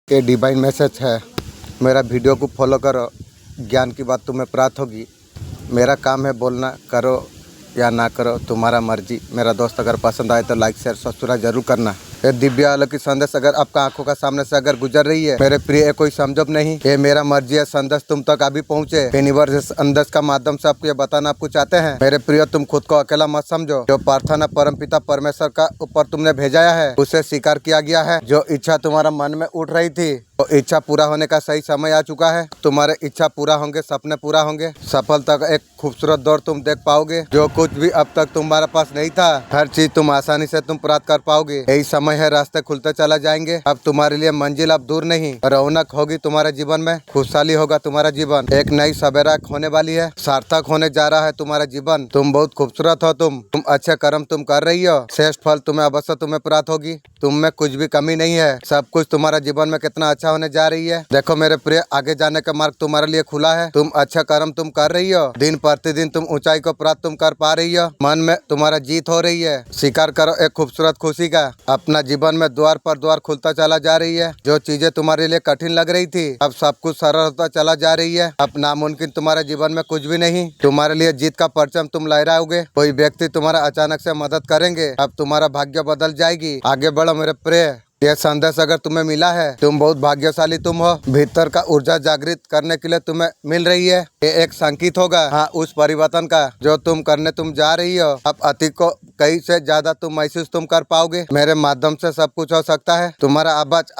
ये divine message है। मेरा वीडियो को फॉलो करो, ज्ञान की बात तुम्हें प्राप्त होगी। मेरा काम है बोलना, करो या ना करो तुम्हारा मर्जी। मेरा दोस्त अगर पसंद आए तो लाइक शेयर सब्सक्राइब जरूर करना। ये दिव्य अलौकिक संदेश अगर आपका आंखों का सामने से अगर गुजर रही है, मेरे प्रिय कोई समझो नहीं, ये मेरा मर्जी है। संदेश तुम तक अभी पहुँचे। यूनिवर्स संदेश का माध्यम से आपको ये बताना आपको चाहते हैं। मेरे प्रिय, तुम खुद को अकेला मत समझो। जो प्रार्थना परमपिता परमेश्वर का ऊपर तुमने भेजाया है उसे स्वीकार किया गया है। जो इच्छा तुम्हारा मन में उठ रही थी तो इच्छा पूरा होने का सही समय आ चुका है। तुम्हारे इच्छा पूरा होंगे, सपने पूरा होंगे। सफलता का एक खूबसूरत दौर तुम देख पाओगे। जो कुछ भी अब तक तुम्हारे पास नहीं था, हर चीज तुम आसानी से तुम प्राप्त कर पाओगे। यही समय है, रास्ते खुलते चला जाएंगे। अब तुम्हारे लिए मंजिल अब दूर नहीं, रौनक होगी तुम्हारे जीवन में, खुशहाली होगा तुम्हारा जीवन। एक नई सवेरा होने वाली है, सार्थक होने जा रहा है तुम्हारा जीवन। तुम बहुत खूबसूरत हो। तुम अच्छे कर्म तुम कर रही हो, श्रेष्ठ फल तुम्हें अवश्य तुम्हें प्राप्त होगी। तुम में कुछ भी कमी नहीं है। सब कुछ तुम्हारा जीवन में कितना अच्छा होने जा रही है। देखो मेरे प्रिय, आगे जाने का मार्ग तुम्हारे लिए खुला है। तुम अच्छा कर्म तुम कर रही हो, दिन प्रतिदिन तुम ऊंचाई को प्राप्त तुम कर पा रही हो। मन में तुम्हारा जीत हो रही है। स्वीकार करो एक खूबसूरत खुशी का। अपना जीवन में द्वार पर द्वार खुलता चला जा रही है। जो चीजें तुम्हारे लिए कठिन लग रही थी, अब सब कुछ सरल होता चला जा रही है। अब नामुमकिन तुम्हारे जीवन में कुछ भी नहीं। तुम्हारे लिए जीत का परचम तुम लहराओगे। कोई व्यक्ति तुम्हारा अचानक से मदद करेंगे। अब तुम्हारा भाग्य बदल जाएगी। आगे बढ़ो मेरे प्रिय। यह संदेश अगर तुम्हें मिला है, तुम बहुत भाग्यशाली तुम हो। भीतर का ऊर्जा जागृत करने के लिए तुम्हें मिल रही है। ये एक संकेत होगा, हाँ, उस परिवर्तन का जो तुम करने तुम जा रही हो। अब अतीत को कई से ज्यादा तुम महसूस तुम कर पाओगे। मेरे माध्यम से सब कुछ हो सकता है। तुम्हारा आवाज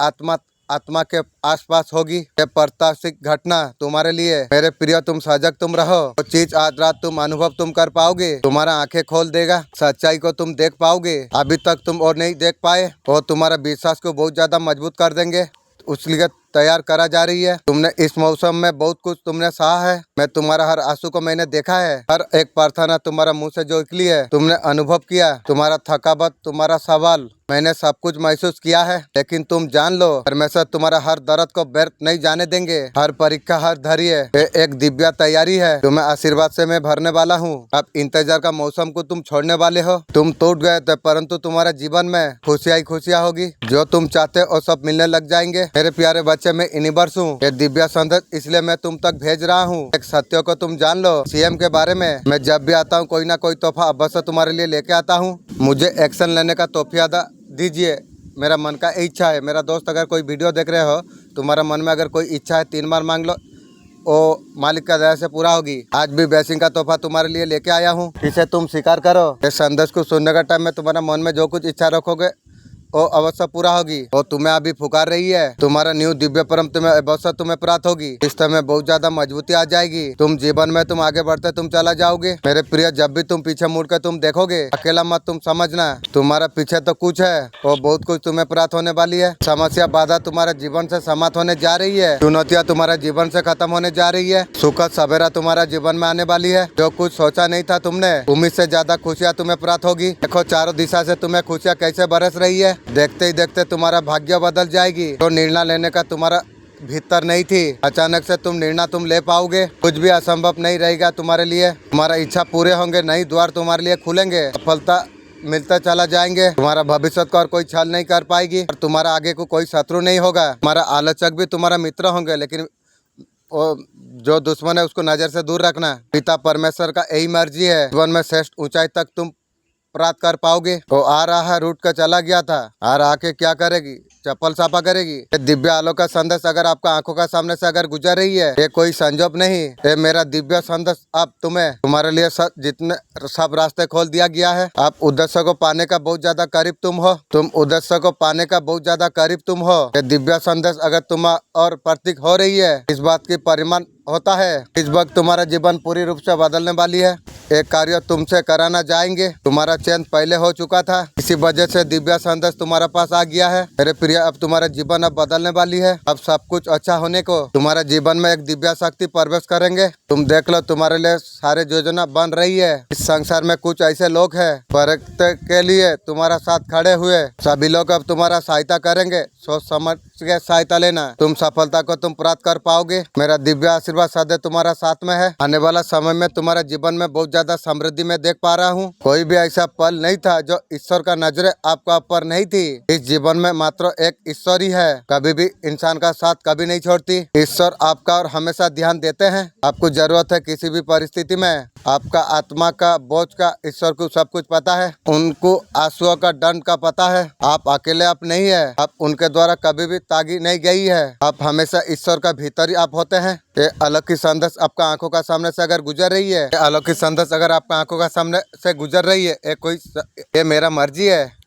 आत्मा के आसपास होगी। ये प्रत्याशित घटना तुम्हारे लिए। मेरे प्रिय, तुम सजग तुम रहो। वो चीज आज रात तुम अनुभव तुम कर पाओगे। तुम्हारा आंखें खोल देगा, सच्चाई को तुम देख पाओगे। अभी तक तुम और नहीं देख पाए, वो तुम्हारा विश्वास को बहुत ज्यादा मजबूत कर देंगे। उसलिए तैयार करा जा रही है। तुमने इस मौसम में बहुत कुछ तुमने सहा है। मैं तुम्हारा हर आंसू को मैंने देखा है। हर एक प्रार्थना तुम्हारा मुंह से जो निकली है तुमने अनुभव किया। तुम्हारा थकावट, तुम्हारा सवाल, मैंने सब कुछ महसूस किया है। लेकिन तुम जान लो, परमेश्वर तुम्हारा हर दर्द को व्यर्थ नहीं जाने देंगे। हर परीक्षा, हर धैर्य एक दिव्य तैयारी है। तुम्हें आशीर्वाद से मैं भरने वाला हूँ। अब इंतजार का मौसम को तुम छोड़ने वाले हो। तुम टूट गए थे, परंतु तुम्हारे जीवन में खुशियाँ ही खुशियाँ होगी। जो तुम चाहते हो सब मिलने लग जाएंगे। मेरे प्यारे बच्चे, मैं यूनिवर्स हूँ। ये दिव्य संदेश इसलिए मैं तुम तक भेज रहा हूँ। एक सत्य को तुम जान लो। सीएम के बारे में मैं जब भी आता हूँ, कोई ना कोई तोहफा अवश्य तुम्हारे लिए लेके आता हूँ। मुझे एक्शन लेने का तोहफा दीजिए। मेरा मन का इच्छा है। मेरा दोस्त, अगर कोई वीडियो देख रहे हो, तुम्हारा मन में अगर कोई इच्छा है 3 बार मांग लो, वो मालिक का दया से पूरा होगी। आज भी ब्लेसिंग का तोहफा तुम्हारे लिए लेके आया हूँ, इसे तुम स्वीकार करो। इस संदेश को सुनने का टाइम में तुम्हारा मन में जो कुछ इच्छा रखोगे वो अवश्य पूरा होगी। वो तुम्हें अभी पुकार रही है। तुम्हारा न्यू दिव्य परम तुम्हें अवश्य तुम्हें प्राप्त होगी। इस समय बहुत ज्यादा मजबूती आ जाएगी। तुम जीवन में तुम आगे बढ़ते तुम चला जाओगे। मेरे प्रिय, जब भी तुम पीछे मुड़ कर तुम देखोगे, अकेला मत तुम समझना। तुम्हारा पीछे तो कुछ है, वो बहुत कुछ तुम्हें प्राप्त होने वाली है। समस्या, बाधा तुम्हारे जीवन से समाप्त होने जा रही है। चुनौतियाँ तुम्हारे जीवन से खत्म होने जा रही है। सुखद सवेरा तुम्हारा जीवन में आने वाली है। जो कुछ सोचा नहीं था तुमने, उम्मीद से ज्यादा खुशियाँ तुम्हें प्राप्त होगी। देखो चारों दिशा से तुम्हें खुशियाँ कैसे बरस रही है। देखते ही देखते तुम्हारा भाग्य बदल जाएगी। तो निर्णय लेने का तुम्हारा भीतर नहीं थी, अचानक से तुम निर्णय तुम ले पाओगे। कुछ भी असंभव नहीं रहेगा तुम्हारे लिए। तुम्हारा इच्छा पूरे होंगे, नई द्वार तुम्हारे लिए खुलेंगे। सफलता मिलता चला जाएंगे। तुम्हारा भविष्य को और कोई छल नहीं कर पाएगी। और तुम्हारा आगे को कोई शत्रु नहीं होगा। तुम्हारा आलोचक भी तुम्हारा मित्र होंगे, लेकिन जो दुश्मन है उसको नजर से दूर रखना। पिता परमेश्वर का यही मर्जी है। जीवन में श्रेष्ठ ऊंचाई तक तुम प्राप्त कर पाओगे। वो आ रहा है, रूट कर चला गया था, आ रहा के क्या करेगी, चप्पल साफा करेगी। ये दिव्य आलोक का संदेश अगर आपका आंखों का सामने से अगर गुजर रही है, ये कोई संजोग नहीं। ये मेरा दिव्य संदेश अब तुम्हारे लिए जितने सब रास्ते खोल दिया गया है। आप उद्देश्य को पाने का बहुत ज्यादा करीब तुम हो। तुम उद्देश्य को पाने का बहुत ज्यादा करीब तुम हो। ये दिव्य संदेश अगर तुम और प्रतीक हो रही है, इस बात की परिमाण होता है। इस वक्त तुम्हारा जीवन पूरी रूप से बदलने वाली है। एक कार्य तुमसे कराना जाएंगे। तुम्हारा चयन पहले हो चुका था, इसी वजह से दिव्य संदेश तुम्हारे पास आ गया है। मेरे प्रिय, अब तुम्हारा जीवन अब बदलने वाली है। अब सब कुछ अच्छा होने को तुम्हारे जीवन में एक दिव्य शक्ति प्रवेश करेंगे। तुम देख लो, तुम्हारे लिए सारे योजना बन रही है। इस संसार में कुछ ऐसे लोग हैं के लिए तुम्हारा साथ खड़े हुए। सभी लोग अब तुम्हारा सहायता करेंगे। सोच समझ की सहायता लेना, तुम सफलता को तुम प्राप्त कर पाओगे। मेरा दिव्य आशीर्वाद सदैव तुम्हारा साथ में है। आने वाला समय में तुम्हारे जीवन में बहुत ज्यादा समृद्धि में देख पा रहा हूँ। कोई भी ऐसा पल नहीं था जो ईश्वर का नजरें आपका ऊपर नहीं थी। इस जीवन में मात्र एक ईश्वर ही है, कभी भी इंसान का साथ कभी नहीं छोड़ती। ईश्वर आपका और हमेशा ध्यान देते हैं। आपको जरूरत है किसी भी परिस्थिति में, आपका आत्मा का बोझ का ईश्वर को सब कुछ पता है। उनको आंसुओं का दंड का पता है। आप अकेले आप नहीं है, आप उनके द्वारा कभी भी तागी नहीं गई है। आप हमेशा ईश्वर का भीतर ही आप होते हैं। ये अलौकिक संदेश आपका आंखों का सामने से अगर गुजर रही है, ये अलौकिक संदेश अगर आपका आंखों का सामने से गुजर रही है, ये मेरा मर्जी है।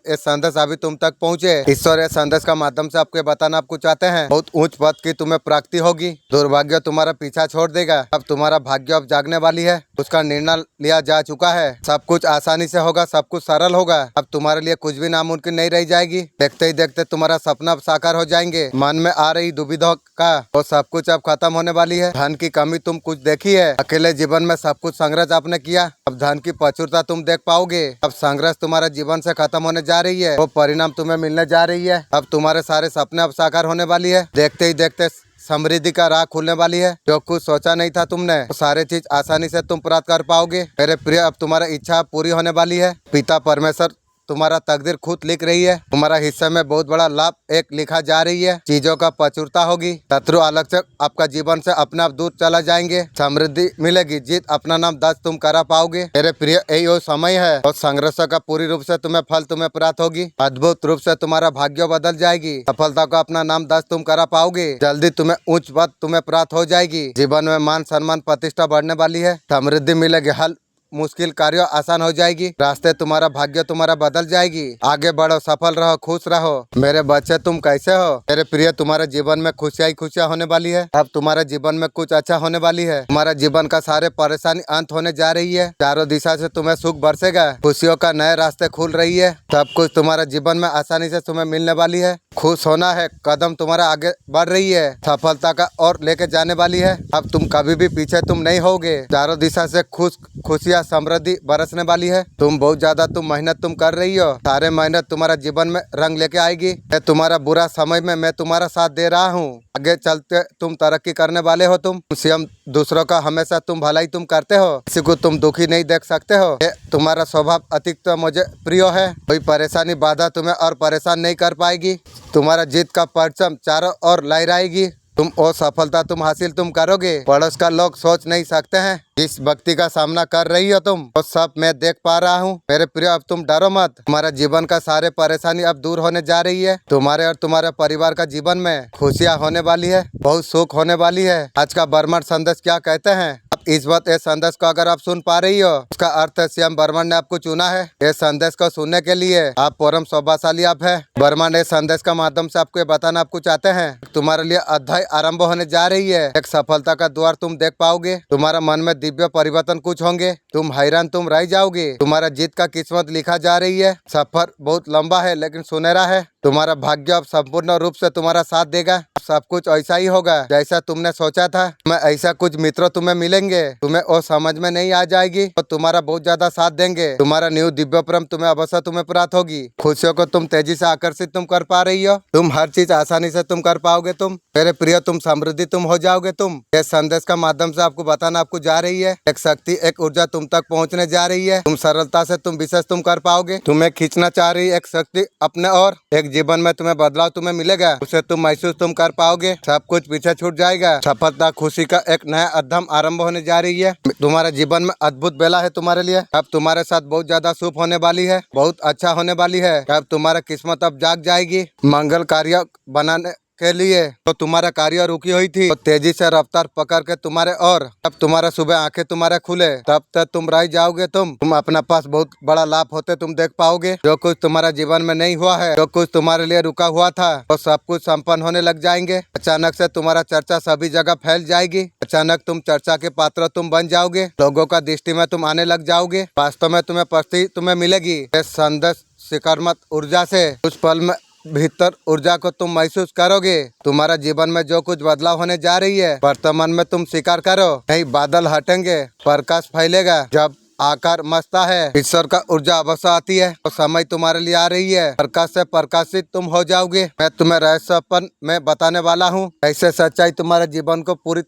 ये संदेश अभी तुम तक पहुँचे। ईश्वर इस संदेश का माध्यम से आपको बताना आपको चाहते हैं, बहुत ऊंच पद की तुम्हें प्राप्ति होगी। दुर्भाग्य तुम्हारा पीछा छोड़ देगा। अब तुम्हारा भाग्य अब जागने वाली है। उसका निर्णय लिया जा चुका है। सब कुछ आसानी से होगा, सब कुछ सरल होगा। अब तुम्हारे लिए कुछ भी नामुमकिन नहीं रह जाएगी। देखते ही देखते तुम्हारा सपना साकार हो जाएंगे। मन में आ रही दुविधा का वो सब कुछ अब खत्म होने वाली है। धन की कमी तुम कुछ देखी है, अकेले जीवन में सब कुछ संघर्ष आपने किया। अब धन की प्रचुरता तुम देख पाओगे। अब संघर्ष तुम्हारे जीवन से खत्म होने जा रही है, वो परिणाम तुम्हें मिलने जा रही है। अब तुम्हारे सारे सपने अब साकार होने वाली है। देखते ही देखते समृद्धि का राह खुलने वाली है। जो कुछ सोचा नहीं था तुमने, वो सारे चीज आसानी से तुम प्राप्त कर पाओगे। मेरे प्रिय, अब तुम्हारा इच्छा पूरी होने वाली है। पिता परमेश्वर तुम्हारा तकदीर खुद लिख रही है। तुम्हारा हिस्से में बहुत बड़ा लाभ एक लिखा जा रही है। चीजों का प्रचुरता होगी। शत्रु आलोचक आपका जीवन से अपने आप दूर चला जाएंगे। समृद्धि मिलेगी, जीत अपना नाम दर्ज तुम करा पाओगे। मेरे प्रिय, यही वो समय है और संघर्ष का पूरी रूप से तुम्हें फल तुम्हें प्राप्त होगी। अद्भुत रूप से तुम्हारा भाग्य बदल जाएगी। सफलता को अपना नाम दर्ज तुम करा पाओगे। जल्दी तुम्हें उच्च पद तुम्हें प्राप्त हो जाएगी। जीवन में मान सम्मान प्रतिष्ठा बढ़ने वाली है। समृद्धि मिलेगी, हल मुश्किल कार्य आसान हो जाएगी। रास्ते तुम्हारा भाग्य तुम्हारा बदल जाएगी। आगे बढ़ो, सफल रहो, खुश रहो। मेरे बच्चे, तुम कैसे हो? मेरे प्रिय, तुम्हारे जीवन में खुशियां ही खुशियां होने वाली है। अब तुम्हारे जीवन में कुछ अच्छा होने वाली है। तुम्हारा जीवन का सारे परेशानी अंत होने जा रही है। चारों दिशा से तुम्हें सुख बरसेगा। खुशियों का नए रास्ते खुल रही है। सब कुछ तुम्हारे जीवन में आसानी से तुम्हें मिलने वाली है। खुश होना है, कदम तुम्हारा आगे बढ़ रही है। सफलता का और लेके जाने वाली है। अब तुम कभी भी पीछे तुम नहीं होगे। चारों दिशा से खुशियां समृद्धि बरसने वाली है। तुम बहुत ज्यादा मेहनत तुम कर रही हो। सारे मेहनत तुम्हारा जीवन में रंग लेके आएगी। मैं तुम्हारा बुरा समय में मैं तुम्हारा साथ दे रहा हूँ। आगे चलते तुम तरक्की करने वाले हो। तुम स्वयं दूसरों का हमेशा तुम भलाई तुम करते हो। किसी को तुम दुखी नहीं देख सकते हो। ये तुम्हारा स्वभाव अतिरिक्त मुझे प्रिय है। कोई परेशानी बाधा तुम्हें और परेशान नहीं कर पाएगी। तुम्हारा जीत का परचम चारों ओर लहराएगी। तुम वो सफलता तुम हासिल तुम करोगे, पड़ोस का लोग सोच नहीं सकते हैं। जिस व्यक्ति का सामना कर रही हो तुम, वो सब मैं देख पा रहा हूँ। मेरे प्रिय, अब तुम डरो मत। तुम्हारा जीवन का सारे परेशानी अब दूर होने जा रही है। तुम्हारे और तुम्हारे परिवार का जीवन में खुशियाँ होने वाली है, बहुत सुख होने वाली है। आज का ब्रह्मांड संदेश क्या कहते हैं, इस वक्त इस संदेश को अगर आप सुन पा रही हो, उसका अर्थ है स्वयं ब्रह्मांड ने आपको चुना है इस संदेश को सुनने के लिए। आप परम सौभाग्यशाली आप है। ब्रह्मांड इस संदेश का माध्यम से आपको बताना आपको चाहते हैं, तुम्हारे लिए अध्याय आरंभ होने जा रही है। एक सफलता का द्वार तुम देख पाओगे। तुम्हारा मन में दिव्य परिवर्तन कुछ होंगे। तुम हैरान तुम रह जाओगे। तुम्हारा जीत का किस्मत लिखा जा रही है। सफर बहुत लंबा है लेकिन सुनहरा है। तुम्हारा भाग्य अब संपूर्ण रूप से तुम्हारा साथ देगा। सब कुछ ऐसा ही होगा जैसा तुमने सोचा था। तुम्हें ऐसा कुछ मित्र तुम्हें मिलेंगे, तुम्हें वो समझ में नहीं आ जाएगी और तुम्हारा बहुत ज्यादा साथ देंगे। तुम्हारा न्यू दिव्य प्रेम तुम्हें अवश्य तुम्हें प्राप्त होगी। खुशियों को तुम तेजी से आकर्षित तुम कर पा रही हो। तुम हर चीज आसानी से तुम कर पाओगे। तुम मेरे प्रिय, तुम समृद्धि तुम हो जाओगे। तुम इस संदेश का माध्यम से आपको बताना आपको जा रही है, एक शक्ति एक ऊर्जा तुम तक पहुँचने जा रही है। तुम सरलता से तुम विशेष तुम कर पाओगे। तुम्हें खींचना चाह रही एक शक्ति अपने और एक जीवन में तुम्हें बदलाव तुम्हें मिलेगा। उसे तुम महसूस तुम कर पाओगे। सब कुछ पीछे छूट जाएगा। सफलता खुशी का एक नया अध्ययन आरंभ होने जा रही है। तुम्हारे जीवन में अद्भुत बेला है तुम्हारे लिए। अब तुम्हारे साथ बहुत ज्यादा शुभ होने वाली है, बहुत अच्छा होने वाली है। अब तुम्हारा किस्मत अब जाग जाएगी। मंगल कार्य बनाने के लिए तो तुम्हारा कार्य रुकी हुई थी, तो तेजी से रफ्तार पकड़ के तुम्हारे और अब तुम्हारा सुबह आंखें तुम्हारे खुले, तब तक तुम रह जाओगे। तुम अपना पास बहुत बड़ा लाभ होते तुम देख पाओगे। जो कुछ तुम्हारा जीवन में नहीं हुआ है, जो कुछ तुम्हारे लिए रुका हुआ था, वो सब कुछ संपन्न होने लग जाएंगे। अचानक से तुम्हारा चर्चा सभी जगह फैल जाएगी। अचानक तुम चर्चा के पात्र तुम बन जाओगे। लोगों का दृष्टि में तुम आने लग जाओगे। वास्तव में तुम्हें प्रति तुम्हें मिलेगी। इस संदेश सकारात्मक ऊर्जा से कुछ पल में भीतर ऊर्जा को तुम महसूस करोगे। तुम्हारा जीवन में जो कुछ बदलाव होने जा रही है, वर्तमान में तुम स्वीकार करो। नहीं, बादल हटेंगे, प्रकाश फैलेगा। जब आकार मस्ता है। ईश्वर का ऊर्जा अवश्य आती है तो समय तुम्हारे लिए आ रही है। प्रकाश से प्रकाशित तुम हो जाओगे। मैं तुम्हें रहस्यपन में बताने वाला हूँ। ऐसे सच्चाई तुम्हारे जीवन को पूरी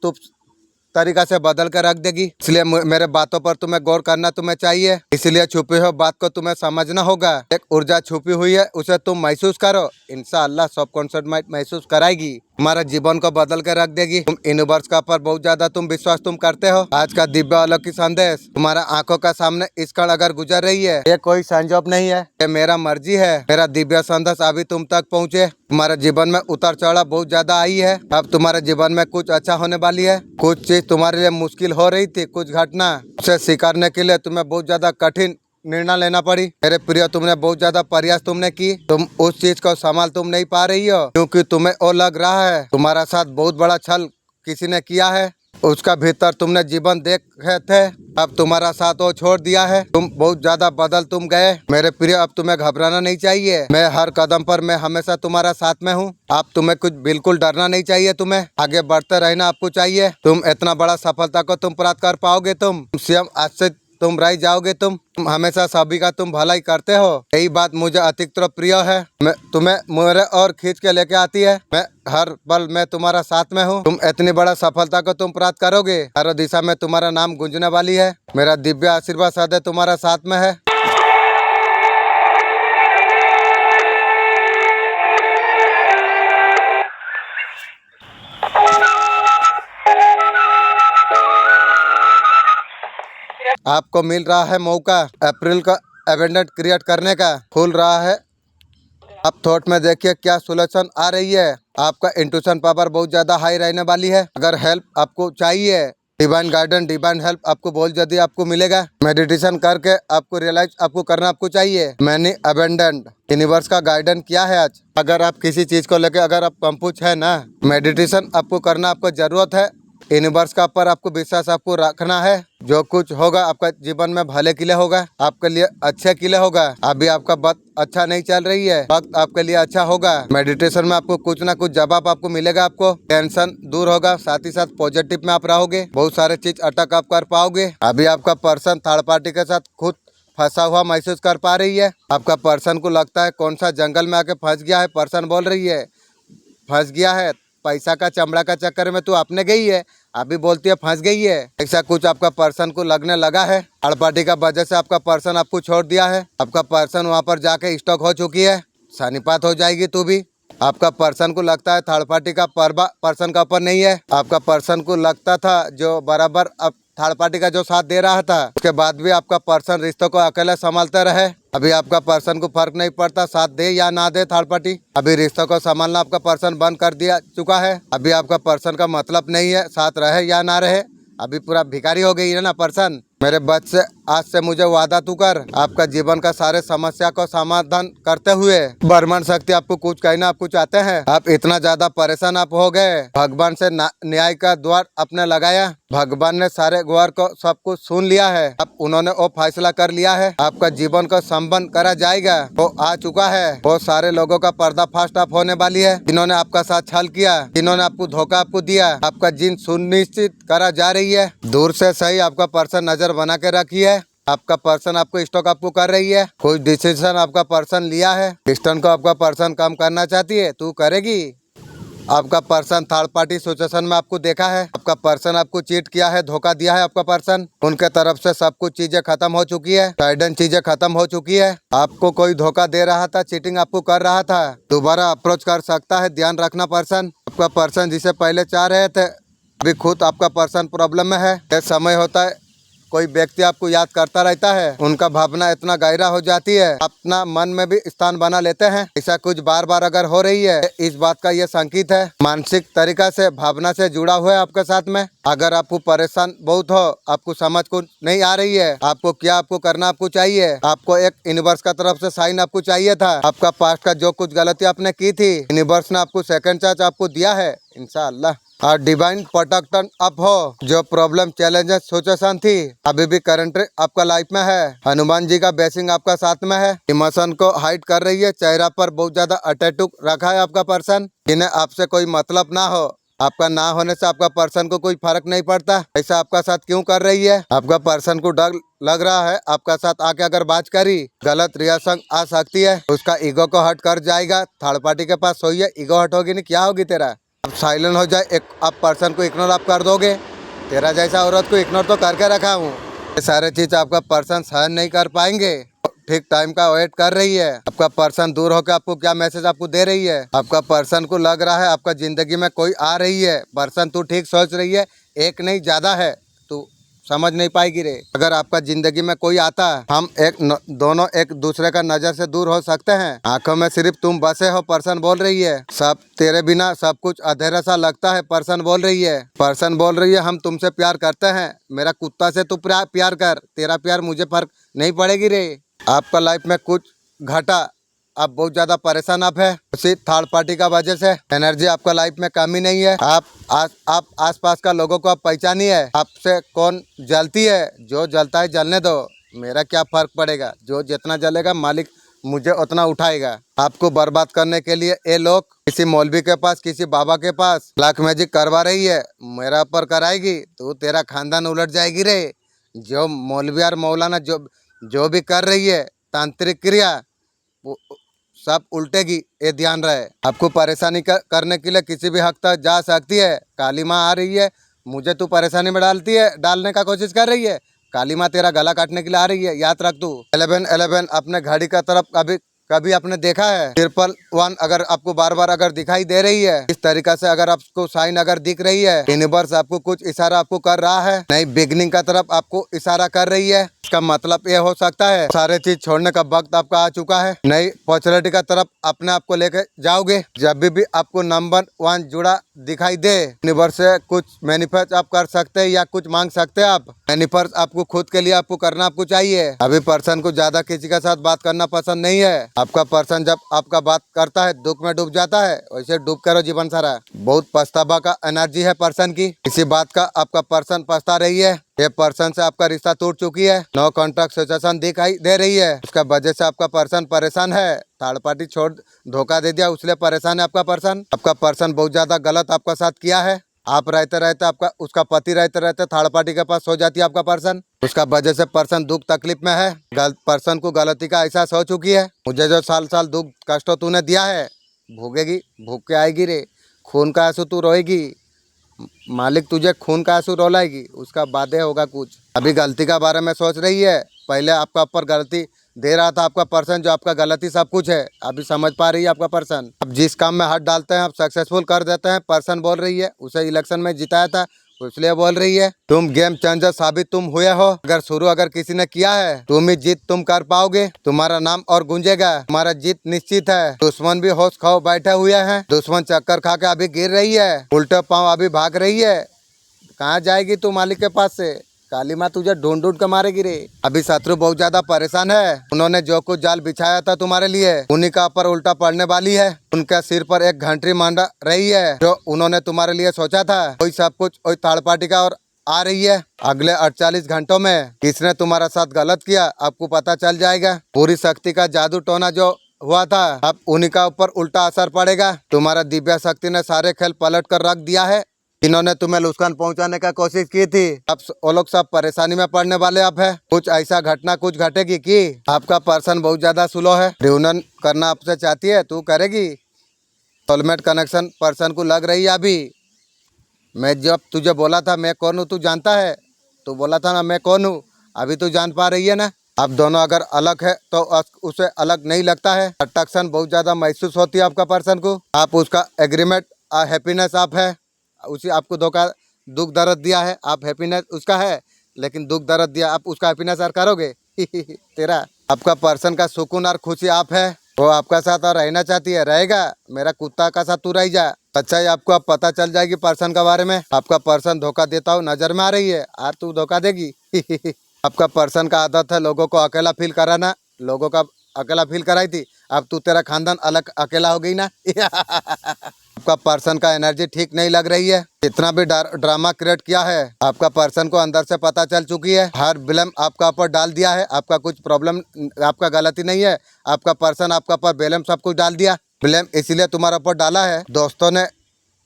तरीका से बदल कर रख देगी। इसलिए मेरे बातों पर तुम्हें गौर करना तुम्हें चाहिए। इसलिए छुपी हुई बात को तुम्हें समझना होगा। एक ऊर्जा छुपी हुई है, उसे तुम महसूस करो। इंशाअल्लाह सबकॉन्शियस माइंड महसूस कराएगी, तुम्हारा जीवन को बदल कर रख देगी। तुम यूनिवर्स का पर बहुत ज्यादा तुम विश्वास तुम करते हो। आज का दिव्य अलौकिक संदेश तुम्हारा आंखों का सामने इस क्षण अगर गुजर रही है, ये कोई संजोग नहीं है, ये मेरा मर्जी है। मेरा दिव्य संदेश अभी तुम तक पहुँचे। तुम्हारे जीवन में उतार चढ़ाव बहुत ज्यादा आई है। अब तुम्हारे जीवन में कुछ अच्छा होने वाली है। कुछ चीज तुम्हारे लिए मुश्किल हो रही थी, कुछ घटना उसे स्वीकारने के लिए तुम्हें बहुत ज्यादा कठिन निर्णय लेना पड़ी। मेरे प्रिय, तुमने बहुत ज्यादा प्रयास तुमने की, तुम उस चीज को संभाल तुम नहीं पा रही हो, क्योंकि तुम्हें वो लग रहा है तुम्हारा साथ बहुत बड़ा छल किसी ने किया है। उसका भीतर तुमने जीवन देखे थे, अब तुम्हारा साथ वो छोड़ दिया है। तुम बहुत ज्यादा बदल तुम गए। मेरे प्रिय, अब तुम्हें घबराना नहीं चाहिए। मैं हर कदम पर मैं हमेशा तुम्हारा साथ में हूँ। अब तुम्हें कुछ बिल्कुल डरना नहीं चाहिए। तुम्हें आगे बढ़ते रहना आपको चाहिए। तुम इतना बड़ा सफलता को तुम प्राप्त कर पाओगे। तुम स्वयं आज से तुम रह जाओगे। तुम हमेशा सभी का तुम भलाई करते हो। यही बात मुझे अतिरिक्त प्रिय है। मैं तुम्हें मेरे और खींच के लेके आती है। मैं हर पल मैं तुम्हारा साथ में हूँ। तुम इतनी बड़ा सफलता को तुम प्राप्त करोगे। हर दिशा में तुम्हारा नाम गूंजने वाली है। मेरा दिव्य आशीर्वाद सदैव तुम्हारा साथ में है। आपको मिल रहा है मौका अप्रैल का एवेंडेंट क्रिएट करने का। खुल रहा है। आप थॉट में देखिए क्या सोल्यूशन आ रही है। आपका इंट्यूशन पावर बहुत ज्यादा हाई रहने वाली है। अगर हेल्प आपको चाहिए, डिवाइन गाइडेंस डिवाइन हेल्प आपको बहुत जल्दी आपको मिलेगा। मेडिटेशन करके आपको रियलाइज आपको करना आपको चाहिए। मैंने अबेंडेंट यूनिवर्स का गाइडेंस किया है आज। अगर आप किसी चीज को लेकर अगर आप कंफ्यूज है ना, मेडिटेशन आपको करना आपको जरूरत है। यूनिवर्स का पर आपको विश्वास आपको रखना है। जो कुछ होगा आपका जीवन में भले के लिए होगा, आपके लिए अच्छे के लिए होगा। अभी आपका वक्त अच्छा नहीं चल रही है, वक्त आपके लिए अच्छा होगा। मेडिटेशन में आपको कुछ ना कुछ जवाब आपको मिलेगा। आपको टेंशन दूर होगा, साथ ही साथ पॉजिटिव में आप रहोगे। बहुत सारे चीज अटक आप कर पाओगे। अभी आपका पर्सन थर्ड पार्टी के साथ खुद फंसा हुआ महसूस कर पा रही है। आपका पर्सन को लगता है कौन सा जंगल में आके फंस गया है। पर्सन बोल रही है फंस गया है, पैसा का चमड़ा का चक्कर में तू अपने गई है, अभी बोलती है फंस गई है। ऐसा कुछ आपका पर्सन को लगने लगा है। थर्ड पार्टी का वजह से आपका पर्सन आपको छोड़ दिया है। आपका पर्सन वहाँ पर जाके स्टॉक हो चुकी है। सानिपात हो जाएगी तू भी। आपका पर्सन को लगता है थर्ड पार्टी का परबा पर्सन का ऊपर नहीं है। आपका पर्सन को लगता था जो बराबर अब थर्ड पार्टी का जो साथ दे रहा था, उसके बाद भी आपका पर्सन रिश्तों को अकेला संभालते रहे। अभी आपका पर्सन को फर्क नहीं पड़ता साथ दे या ना दे थर्ड पार्टी। अभी रिश्तों को संभालना आपका पर्सन बंद कर दिया चुका है। अभी आपका पर्सन का मतलब नहीं है साथ रहे या ना रहे। अभी पूरा भिखारी हो गई है ना पर्सन। मेरे बच्चे आज से मुझे वादा तू कर, आपका जीवन का सारे समस्या को समाधान करते हुए ब्रह्मांड शक्ति आपको कुछ कहना आपको चाहते हैं। आप इतना ज्यादा परेशान आप हो गए, भगवान से न्याय का द्वार अपने लगाया। भगवान ने सारे द्वार को सब कुछ सुन लिया है। अब उन्होंने वो फैसला कर लिया है, आपका जीवन को संपन्न करा जाएगा। वो आ चुका है। बहुत सारे लोगों का पर्दाफाश आप होने वाली है, जिन्होंने आपका साथ छल किया, जिन्होंने आपको धोखा आपको दिया। आपका जीन सुनिश्चित करा जा रही है। दूर से सही आपका पर्सन नजर बना के रखी है। आपका पर्सन आपको स्टॉक आपको कर रही है। कोई डिसीजन आपका पर्सन लिया है, डिस्टेंस को आपका पर्सन कम करना चाहती है, तू करेगी। आपका पर्सन थर्ड पार्टी सिचुएशन में आपको देखा है। आपका पर्सन आपको चीट किया है, धोखा दिया है। आपका पर्सन उनके तरफ से सब कुछ चीजें खत्म हो चुकी है, गाइडेंस चीजें खत्म हो चुकी है। आपको कोई धोखा दे रहा था, चीटिंग आपको कर रहा था, दोबारा अप्रोच कर सकता है। ध्यान रखना पर्सन। आपका पर्सन जिसे पहले चाह रहे थे, अभी खुद आपका पर्सन प्रॉब्लम में है। यह समय होता है कोई व्यक्ति आपको याद करता रहता है, उनका भावना इतना गहरा हो जाती है, अपना मन में भी स्थान बना लेते हैं। ऐसा कुछ बार बार अगर हो रही है, इस बात का ये संकेत है मानसिक तरीका से भावना से जुड़ा हुआ है आपके साथ में। अगर आपको परेशान बहुत हो, आपको समझ को नहीं आ रही है, आपको क्या आपको करना आपको चाहिए, आपको एक यूनिवर्स का तरफ से साइन आपको चाहिए था। आपका पास्ट का जो कुछ गलती आपने की थी, यूनिवर्स ने आपको सेकंड चांस आपको दिया है इंशाअल्लाह। और डिवाइन प्रोटेक्शन अप हो। जो प्रॉब्लम चैलेंजेस सिचुएशन थी, अभी भी करंट आपका लाइफ में है। हनुमान जी का ब्लेसिंग आपका साथ में है। इमोशन को हाइड कर रही है। चेहरा पर बहुत ज्यादा अटैटूक रखा है आपका पर्सन, जिन्हें आपसे कोई मतलब ना हो। आपका ना होने से आपका पर्सन को कोई फर्क नहीं पड़ता। ऐसा आपका साथ क्यों कर रही है? आपका पर्सन को डर लग रहा है आपका साथ आके अगर बात करी गलत रिएक्शन आ सकती है, उसका ईगो को हट कर जाएगा। थर्ड पार्टी के पास सोइए, ईगो हट होगी नहीं, क्या होगी तेरा। अब साइलेंट हो जाए, एक आप पर्सन को इग्नोर आप कर दोगे। तेरा जैसा औरत को इग्नोर तो करके रखा हूँ। ये सारे चीज आपका पर्सन सहन नहीं कर पाएंगे। ठीक टाइम का वेट कर रही है। आपका पर्सन दूर होकर आपको क्या मैसेज आपको दे रही है। आपका पर्सन को लग रहा है आपका जिंदगी में कोई आ रही है। पर्सन तू ठीक सोच रही है, एक नहीं ज्यादा है, तू समझ नहीं पाएगी रे। अगर आपका जिंदगी में कोई आता, हम दोनों एक दूसरे का नजर से दूर हो सकते हैं। आंखों में सिर्फ तुम बसे हो। पर्सन बोल रही है सब तेरे बिना सब कुछ अधेरा सा लगता है। पर्सन बोल रही है, पर्सन बोल रही है हम तुमसे प्यार करते हैं। मेरा कुत्ता से तू प्यार कर, तेरा प्यार मुझे फर्क नहीं पड़ेगी रे। आपका लाइफ में कुछ घटा, आप बहुत ज्यादा परेशान आप है उसी थर्ड पार्टी का वजह से। एनर्जी आपका लाइफ में कमी नहीं है। आप आसपास का लोगों को आप पहचानिए। आपसे कौन जलती है, जो जलता है जलने दो, मेरा क्या फर्क पड़ेगा। जो जितना जलेगा मालिक मुझे उतना उठाएगा। आपको बर्बाद करने के लिए ये लोग किसी मौलवी के पास, किसी बाबा के पास ब्लैक मैजिक करवा रही है। मेरा ऊपर कराएगी तो तेरा खानदान उलट जाएगी रे। जो मौलवी और मौलाना जो भी कर रही है तांत्रिक क्रिया, वो सब उल्टेगी, ये ध्यान रहे। आपको परेशानी करने के लिए किसी भी हद तक जा सकती है। काली माँ आ रही है, मुझे तू परेशानी में डालने का कोशिश कर रही है। काली माँ तेरा गला काटने के लिए आ रही है, याद रख तू। 1111 अपने घड़ी का तरफ कभी आपने देखा है। 111 अगर आपको बार बार अगर दिखाई दे रही है इस तरीका से, अगर आपको साइन अगर दिख रही है, यूनिवर्स आपको कुछ इशारा आपको कर रहा है, नई बिगनिंग का तरफ आपको इशारा कर रही है। इसका मतलब ये हो सकता है सारे चीज छोड़ने का वक्त आपका आ चुका है। नई अपॉर्चुनिटी का तरफ अपने आप को लेके जाओगे। जब भी आपको नंबर 1 जुड़ा दिखाई दे, यूनिवर्स से कुछ मैनिफेस्ट आप कर सकते हैं या कुछ मांग सकते हैं। आप मैनिफेस्ट आपको खुद के लिए आपको करना आपको चाहिए। अभी पर्सन को ज्यादा किसी के साथ बात करना पसंद नहीं है। आपका पर्सन जब आपका बात करता है दुख में डूब जाता है, वैसे डूब करो जीवन सारा। बहुत पछतावा का एनर्जी है पर्सन की। इसी बात का आपका पर्सन पछता रही है। ये पर्सन से आपका रिश्ता टूट चुकी है। नो कॉन्ट्रैक्ट सिचुएशन दिखाई दे रही है। उसका वजह से आपका पर्सन परेशान है। थर्ड पार्टी छोड़ धोखा दे दिया, उसलिए परेशान है आपका पर्सन। आपका पर्सन बहुत ज्यादा गलत आपका साथ किया है। आप रहते रहते आपका उसका पति रहते रहते थर्ड पार्टी के पास हो जाती है आपका पर्सन। उसका वजह से पर्सन दुख तकलीफ में है। पर्सन को गलती का एहसास हो चुकी है। मुझे जो साल साल दुख कष्ट तूने दिया है, भोगेगी, भूख के आएगी रे। खून का आंसू तू रोएगी, मालिक तुझे खून का आंसू रोलाएगी, उसका बादे होगा कुछ। अभी गलती का बारे में सोच रही है। पहले आपका ऊपर गलती दे रहा था आपका पर्सन, जो आपका गलती सब कुछ है। अभी समझ पा रही है आपका पर्सन। अब जिस काम में हाथ डालते हैं आप सक्सेसफुल कर देते हैं। पर्सन बोल रही है उसे इलेक्शन में जिताया था, इसलिए बोल रही है तुम गेम चेंजर साबित तुम हुए हो। अगर शुरू अगर किसी ने किया है, तुम ही जीत तुम कर पाओगे। तुम्हारा नाम और गूंजेगा, तुम्हारा जीत निश्चित है। दुश्मन भी होश खाओ बैठे हुए हैं। दुश्मन चक्कर खा के अभी गिर रही है, उल्टे पाँव अभी भाग रही है। कहाँ जाएगी तू मालिक के पास से? काली माँ तुझे ढूंढ ढूंढ के मारेगी रे। अभी शत्रु बहुत ज्यादा परेशान है। उन्होंने जो कुछ जाल बिछाया था तुम्हारे लिए, उन्हीं का ऊपर उल्टा पड़ने वाली है। उनके सिर पर एक घंटी मंडरा रही है। जो उन्होंने तुम्हारे लिए सोचा था वही सब कुछ वही थर्ड पार्टी का और आ रही है। अगले 48 घंटों में किसने तुम्हारा साथ गलत किया आपको पता चल जाएगा। पूरी शक्ति का जादू टोना जो हुआ था, अब उन्हीं का ऊपर उल्टा असर पड़ेगा। तुम्हारा दिव्या शक्ति ने सारे खेल पलट कर रख दिया है। इन्होंने तुम्हें नुकसान पहुंचाने का कोशिश की थी, अब वो लोग सब परेशानी में पड़ने वाले अब है। कुछ ऐसा घटना कुछ घटेगी कि आपका पर्सन बहुत ज्यादा स्लो है। रियूनियन करना आपसे चाहती है, तू करेगी। सोलमेट कनेक्शन पर्सन को लग रही है। अभी मैं जब तुझे बोला था मैं कौन हूँ, तू जानता है। तू बोला था ना मैं कौन हूँ, अभी तू जान पा रही है ना। आप दोनों अगर अलग है तो उसे अलग नहीं लगता है। अट्रैक्शन बहुत ज्यादा महसूस होती है आपका पर्सन को। आप उसका एग्रीमेंट हैप्पीनेस आप है, उसी आपको धोखा दुख दर्द दिया है। आप हैप्पीनेस उसका है लेकिन दुख दर्द दिया, आप उसका हैप्पीनेस और करोगे तेरा आपका पर्सन का सुकून और खुशी आप है। वो आपका साथ और रहना चाहती है, रहेगा। मेरा कुत्ता का साथ तू रह जा। सच्चाई आपको अब पता चल जाएगी पर्सन के बारे में। आपका पर्सन धोखा देता हूँ नजर में आ रही है, और तू धोखा देगी आपका पर्सन का आदत है लोगों को अकेला फील कराना। लोगों का अकेला फील कराई थी, अब तू तेरा खानदान अलग अकेला हो गई ना आपका पर्सन का एनर्जी ठीक नहीं लग रही है। जितना भी ड्रामा क्रिएट किया है आपका पर्सन को अंदर से पता चल चुकी है। हर ब्लेम आपका ऊपर डाल दिया है। आपका कुछ प्रॉब्लम आपका गलती नहीं है। आपका पर्सन आपका ऊपर ब्लेम सब कुछ डाल दिया। ब्लेम इसलिए तुम्हारे ऊपर डाला है, दोस्तों ने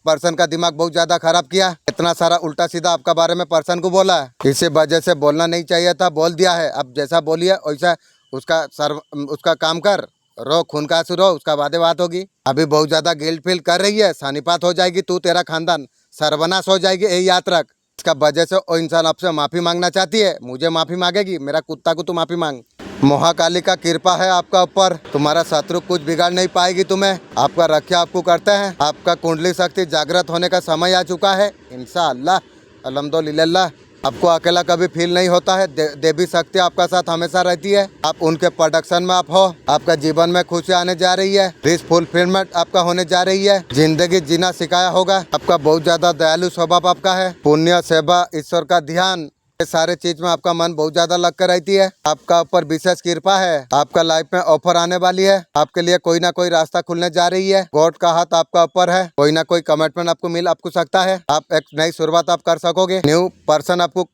पर्सन का दिमाग बहुत ज्यादा खराब किया। इतना सारा उल्टा सीधा आपका बारे में पर्सन को बोला, इसी वजह से बोलना नहीं चाहिए था, बोल दिया है। अब जैसा बोलिए वैसा उसका काम कर, रो खून का आंसू रो, उसका बातें बात होगी। अभी बहुत ज्यादा गिल्ट फील कर रही है, सानिपात हो जाएगी तू, तेरा खानदान सर्वनाश हो जाएगी, यही याद रख। इसका वजह से वो इंसान आपसे माफी मांगना चाहती है, मुझे माफी मांगेगी, मेरा कुत्ता को तू माफी मांग। महाकाली का कृपा है आपका ऊपर, तुम्हारा शत्रु कुछ बिगाड़ नहीं पाएगी तुम्हें। आपका रक्षा आपको करते हैं, आपका कुंडली शक्ति जागृत होने का समय आ चुका है इंशाअल्लाह, अल्हम्दुलिल्लाह। आपको अकेला कभी फील नहीं होता है, देवी शक्ति आपका साथ हमेशा रहती है। आप उनके प्रोडक्शन में आप हो, आपका जीवन में खुशी आने जा रही है, विश फुलफिलमेंट आपका होने जा रही है, जिंदगी जीना सिखाया होगा। आपका बहुत ज्यादा दयालु स्वभाव आपका है, पुण्य सेवा ईश्वर का ध्यान, ये सारे चीज में आपका मन बहुत ज्यादा लग कर रहती है। आपका ऊपर विशेष कृपा है, आपका लाइफ में ऑफर आने वाली है, आपके लिए कोई ना कोई रास्ता खुलने जा रही है। गॉड का हाथ आपका ऊपर है, कोई ना कोई कमिटमेंट आपको मिल आपको सकता है, आप एक नई शुरुआत आप कर सकोगे। न्यू पर्सन आपको,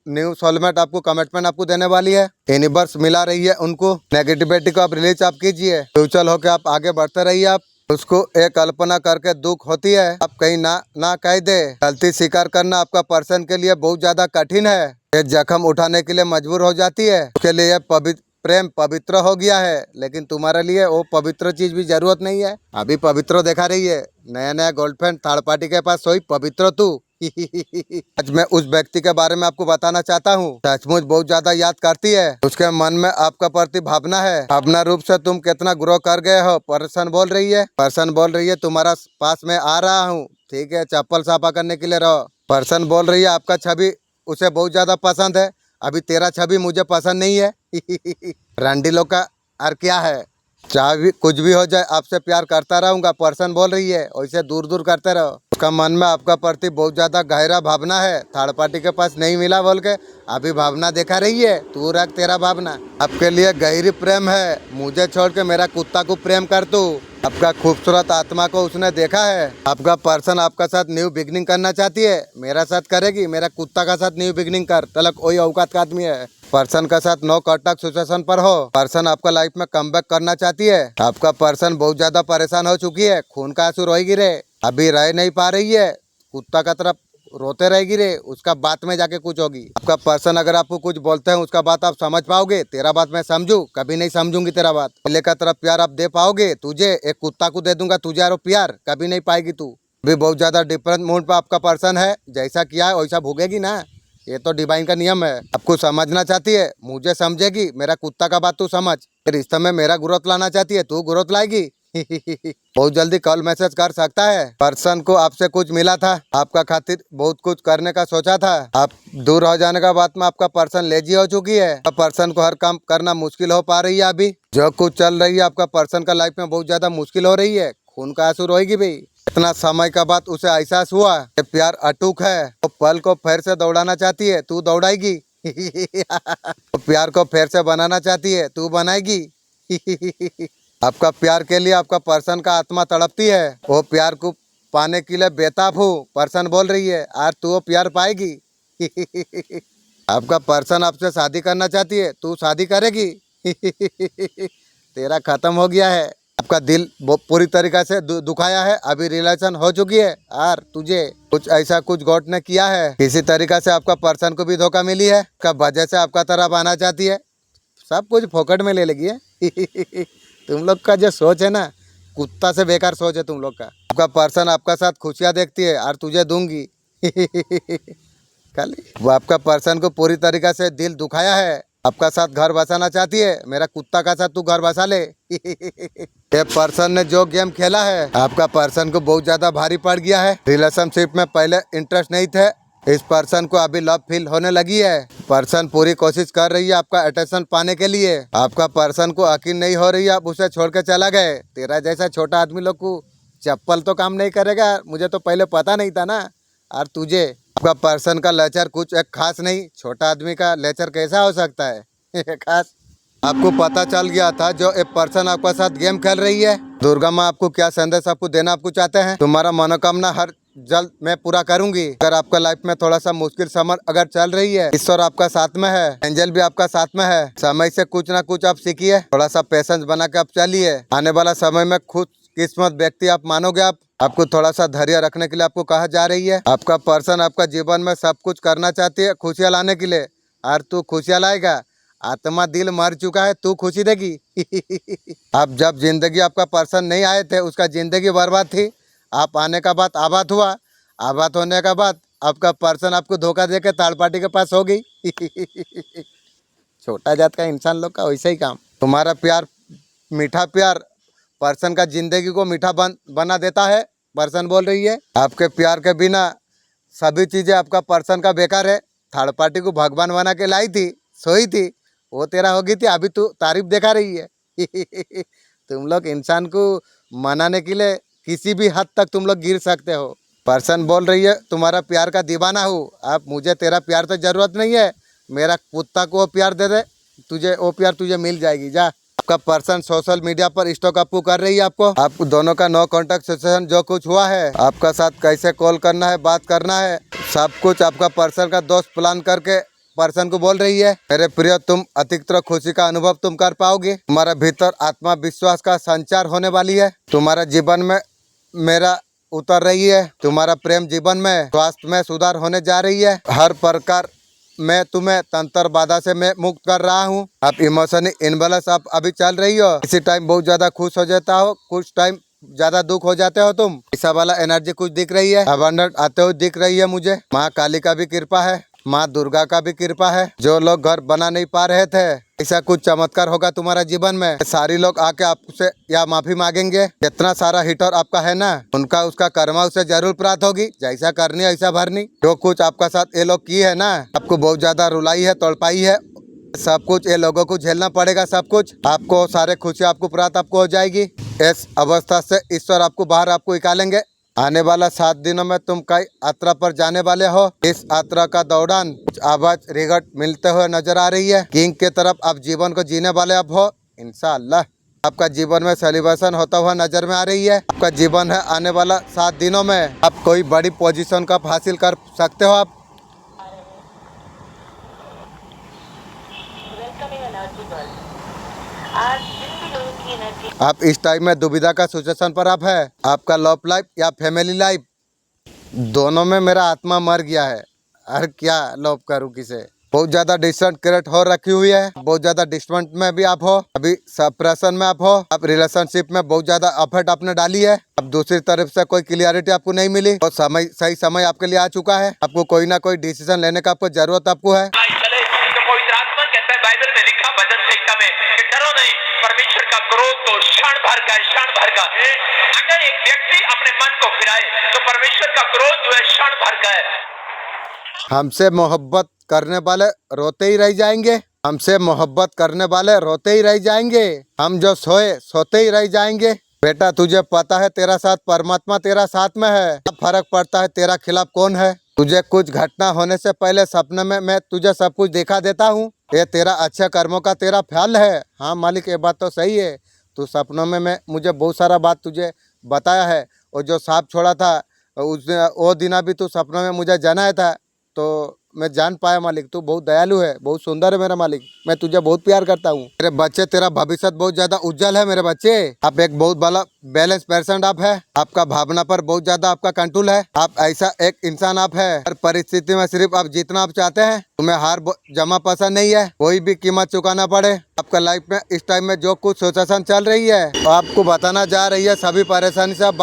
न्यू सोलमेट आपको कमिटमेंट आपको देने वाली है, यूनिवर्स मिला रही है उनको। नेगेटिविटी को आप रिलीज आप कीजिए, फ्यूचर होकर आप आगे बढ़ते रहिए। आप उसको एक कल्पना करके दुख होती है, आप कहीं ना कह दे। गलती स्वीकार करना आपका पर्सन के लिए बहुत ज्यादा कठिन है, ये जख्म उठाने के लिए मजबूर हो जाती है, उसके लिए प्रेम पवित्र हो गया है, लेकिन तुम्हारे लिए वो पवित्र चीज भी जरूरत नहीं है। अभी पवित्र देखा रही है, नया नया गर्लफ्रेंड थर्ड पार्टी के पास सोई पवित्र तू। आज मैं उस व्यक्ति के बारे में आपको बताना चाहता हूँ, सचमुच बहुत ज्यादा याद करती है, उसके मन में आपका प्रति भावना है। भावना रूप से तुम कितना ग्रो कर गए हो। पर्सन बोल रही है तुम्हारा पास में आ रहा हूँ, ठीक है, चप्पल साफा करने के लिए रहो। पर्सन बोल रही है आपका छवि उसे बहुत ज्यादा पसंद है, अभी तेरा छवि मुझे पसंद नहीं है। रंडी लोग का और क्या है, चाहे कुछ भी हो जाए आपसे प्यार करता रहूंगा, पर्सन बोल रही है, वैसे दूर दूर करते रहो। उसका मन में आपका प्रति बहुत ज्यादा गहरा भावना है, थर्ड पार्टी के पास नहीं मिला बोल के अभी भावना देखा रही है, तू रख तेरा भावना। आपके लिए गहरी प्रेम है, मुझे छोड़ के मेरा कुत्ता को प्रेम कर तू। आपका खूबसूरत आत्मा को उसने देखा है, आपका पर्सन आपका साथ न्यू बिगनिंग करना चाहती है, मेरा साथ करेगी, मेरा कुत्ता का साथ न्यू बिगनिंग कर, तलक वही औकात का आदमी है। पर्सन का साथ नो कॉन्टैक्ट सिचुएशन पर हो, पर्सन आपका लाइफ में कमबैक करना चाहती है। आपका पर्सन बहुत ज्यादा परेशान हो चुकी है, खून का आंसू रोएगी रे, अभी रह नहीं पा रही है, कुत्ता का तरफ रोते रहेगी रे, उसका बात में जाके कुछ होगी। आपका पर्सन अगर आपको कुछ बोलते हैं उसका बात आप समझ पाओगे, तेरा बात मैं समझू, कभी नहीं समझूंगी तेरा बात। पहले का तरफ प्यार आप दे पाओगे, तुझे एक कुत्ता को दे दूंगा, तुझे और प्यार कभी नहीं पाएगी तू। भी बहुत ज्यादा डिफरेंट मूड पे आपका पर्सन है, जैसा किया है वैसा भोगेगी ना, ये तो डिवाइन का नियम है। आपको समझना चाहती है, मुझे समझेगी, मेरा कुत्ता का बात तू समझ। रिश्ते में मेरा ग्रोथ लाना चाहती है, तू ग्रोथ लाएगी। बहुत जल्दी कॉल मैसेज कर सकता है। पर्सन को आपसे कुछ मिला था, आपका खातिर बहुत कुछ करने का सोचा था, आप दूर हो जाने का बाद में आपका पर्सन लेजी हो चुकी है। पर्सन को हर काम करना मुश्किल हो पा रही है, अभी जो कुछ चल रही है आपका पर्सन का लाइफ में बहुत ज्यादा मुश्किल हो रही है, खून का आंसू रोएगी भाई। इतना समय का बाद उसे एहसास हुआ कि प्यार अटूट है, वो पल को फिर से दौड़ाना चाहती है, तू दौड़ाएगी। वो प्यार को फिर से बनाना चाहती है, तू बनाएगी। आपका प्यार के लिए आपका पर्सन का आत्मा तड़पती है, वो प्यार को पाने के लिए बेताब हूँ, पर्सन बोल रही है, आज तू वो प्यार पाएगी। आपका पर्सन आपसे शादी करना चाहती है, तू शादी करेगी। तेरा खत्म हो गया है, आपका दिल पूरी तरीके से दुखाया है, अभी रिलेशन हो चुकी है, और तुझे कुछ ऐसा कुछ गॉड ने किया है, किसी तरीके से आपका पर्सन को भी धोखा मिली है, का वजह से आपका तरफ आना चाहती है, सब कुछ फोकट में ले लेगी है। तुम लोग का जो सोच है ना, कुत्ता से बेकार सोच है तुम लोग का। आपका पर्सन आपका साथ खुशियाँ देखती है, और तुझे दूंगी। खाली वो आपका पर्सन को पूरी तरीके से दिल दुखाया है, आपका साथ घर बसाना चाहती है, मेरा कुत्ता का साथ तू घर बसा ले। ये पर्सन ने जो गेम खेला है, आपका पर्सन को बहुत ज्यादा भारी पड़ गया है। रिलेशनशिप में पहले इंटरेस्ट नहीं थे, इस पर्सन को अभी लव फील होने लगी है। पर्सन पूरी कोशिश कर रही है आपका अटेंशन पाने के लिए, आपका पर्सन को यकीन नहीं हो रही है, आप उसे छोड़ के चला गए। तेरा जैसा छोटा आदमी लोग को चप्पल तो काम नहीं करेगा, मुझे तो पहले पता नहीं था ना। और तुझे आपका पर्सन का लेचर कुछ एक खास नहीं, छोटा आदमी का लेचर कैसा हो सकता है खास। आपको पता चल गया था जो एक पर्सन आपके साथ गेम खेल रही है। दुर्गा माँ आपको क्या संदेश आपको देना आपको चाहते हैं, तुम्हारा मनोकामना हर जल्द मैं पूरा करूंगी। अगर आपका लाइफ में थोड़ा सा मुश्किल समय अगर चल रही है, ईश्वर आपका साथ में है, एंजल भी आपका साथ में है। समय से कुछ ना कुछ आप सीखिए, थोड़ा सा पेशेंस बना के आप चलिए, आने वाला समय में खुद किस्मत व्यक्ति आप मानोगे। आप आपको थोड़ा सा धैर्य रखने के लिए आपको कहा जा रही है। आपका पर्सन आपका जीवन में सब कुछ करना चाहती है खुशियाँ लाने के लिए, और तू खुशियाँ लाएगा। आत्मा दिल मर चुका है, तू खुशी देगी। अब जब जिंदगी आपका पर्सन नहीं आए थे, उसका जिंदगी बर्बाद थी। आप आने का बाद आबाद हुआ, आबाद होने का बाद आपका पर्सन आपको धोखा दे के थर्ड पार्टी के पास हो गई। छोटा जात का इंसान लोग का वैसा ही काम। तुम्हारा प्यार, मीठा प्यार पर्सन का जिंदगी को मीठा बना देता है। पर्सन बोल रही है आपके प्यार के बिना सभी चीज़ें आपका पर्सन का बेकार है। थर्ड पार्टी को भगवान बना के लाई थी, सोई थी, वो तेरा हो गई थी, अभी तू तारीफ दिखा रही है। तुम लोग इंसान को मनाने के लिए किसी भी हद तक तुम लोग गिर सकते हो। पर्सन बोल रही है तुम्हारा प्यार का दीवाना हूँ। अब मुझे तेरा प्यार तो ज़रूरत नहीं है, मेरा कुत्ता को वो प्यार दे दे, तुझे वो प्यार तुझे मिल जाएगी। जा। आपका पर्सन सोशल मीडिया पर स्टॉक आपको कर रही है। आपको दोनों का नो कॉन्टैक्ट सिचुएशन जो कुछ हुआ है, आपका साथ कैसे कॉल करना है, बात करना है, सब कुछ आपका पर्सन का दोस्त प्लान करके पर्सन को बोल रही है मेरे प्रिय तुम अधिकतर खुशी का अनुभव तुम कर पाओगे। तुम्हारा भीतर आत्मविश्वास का संचार होने वाली है। तुम्हारा जीवन में मेरा उतर रही है। तुम्हारा प्रेम जीवन में स्वास्थ्य में सुधार होने जा रही है। हर प्रकार मैं तुम्हें तंत्र बाधा से मैं मुक्त कर रहा हूँ। आप इमोशनली इनबैलेंस आप अभी चल रही हो। इसी टाइम बहुत ज्यादा खुश हो जाता हो, कुछ टाइम ज्यादा दुख हो जाते हो तुम। ऐसा वाला एनर्जी कुछ दिख रही है, अबंडेंट आते हुए दिख रही है मुझे। माँ काली का भी कृपा है, माँ दुर्गा का भी कृपा है। जो लोग घर बना नहीं पा रहे थे, ऐसा कुछ चमत्कार होगा तुम्हारा जीवन में। सारी लोग आके आपसे या माफी मांगेंगे। जितना सारा हिटर आपका है ना, उनका उसका कर्मा उसे जरूर प्राप्त होगी। जैसा करनी ऐसा भरनी। जो कुछ आपका साथ ये लोग की है ना, आपको बहुत ज्यादा रुलाई है, तड़पाई है, सब कुछ ये लोगों को झेलना पड़ेगा। सब कुछ आपको सारे खुशी आपको प्राप्त आपको हो जाएगी। इस अवस्था से ईश्वर आपको बाहर आपको निकालेंगे। आने वाला 7 दिनों में तुम कई यात्रा पर जाने वाले हो। इस यात्रा का दौरान कुछ आवाज रिगट मिलते हुए नजर आ रही है। किंग के तरफ आप जीवन को जीने वाले अब हो इंशाअल्लाह। आपका जीवन में सेलिब्रेशन होता हुआ नजर में आ रही है। आपका जीवन है आने वाला 7 दिनों में आप कोई बड़ी पोजीशन का हासिल कर सकते हो। आप इस टाइम में दुविधा का सिचुएशन पर आप है। आपका लव लाइफ या फैमिली लाइफ, दोनों में मेरा आत्मा मर गया है। और क्या लव करूं किसे। बहुत ज़्यादा डिस्टेंस क्रिएट हो रखी हुई है। बहुत ज़्यादा डिस्टेंस में भी आप हो, अभी सप्रेशन में आप हो। आप रिलेशनशिप में बहुत ज़्यादा एफर्ट आपने डाली है। अब दूसरी तरफ से कोई क्लियरिटी आपको नहीं मिली और सही समय आपके लिए आ चुका है। आपको कोई ना कोई डिसीजन लेने का आपको जरूरत आपको है। बाइबल में लिखा भजन संहिता में कि डरो नहीं, परमेश्वर का क्रोध तो क्षण भर का है, क्षण भर का। अगर एक व्यक्ति अपने मन को फिराए तो परमेश्वर का क्रोध जो है क्षण भर का है। हमसे मोहब्बत करने वाले रोते ही रह जाएंगे। हमसे मोहब्बत करने वाले रोते ही रह जाएंगे। हम जो सोए सोते ही रह जाएंगे। बेटा तुझे पता है तेरा साथ परमात्मा तेरा साथ में है। अब फर्क पड़ता है तेरा खिलाफ कौन है। तुझे कुछ घटना होने से पहले सपने में मैं तुझे सब कुछ दिखा देता हूँ। ये तेरा अच्छे कर्मों का तेरा फल है। हाँ मालिक, ये बात तो सही है। तू सपनों में मैं मुझे बहुत सारा बात तुझे बताया है। और जो सांप छोड़ा था उस वो दिन भी तू सपनों में मुझे जनाया था, तो मैं जान पाया मालिक तू बहुत दयालु है, बहुत सुंदर है मेरा मालिक। मैं तुझे बहुत प्यार करता हूँ। मेरे बच्चे तेरा भविष्य बहुत ज्यादा उज्जवल है मेरे बच्चे। आप एक बहुत बड़ा बैलेंस पर्सन आप है। आपका भावना पर बहुत ज्यादा आपका कंट्रोल है। आप ऐसा एक इंसान आप है, हर परिस्थिति में सिर्फ आप जीतना आप चाहते हैं। तुम्हें हार जमा पसंद नहीं है, कोई भी कीमत चुकाना पड़े। आपका लाइफ में इस टाइम में जो कुछ सिचुएशन चल रही है तो आपको बताना जा रही है। सभी परेशानी से आप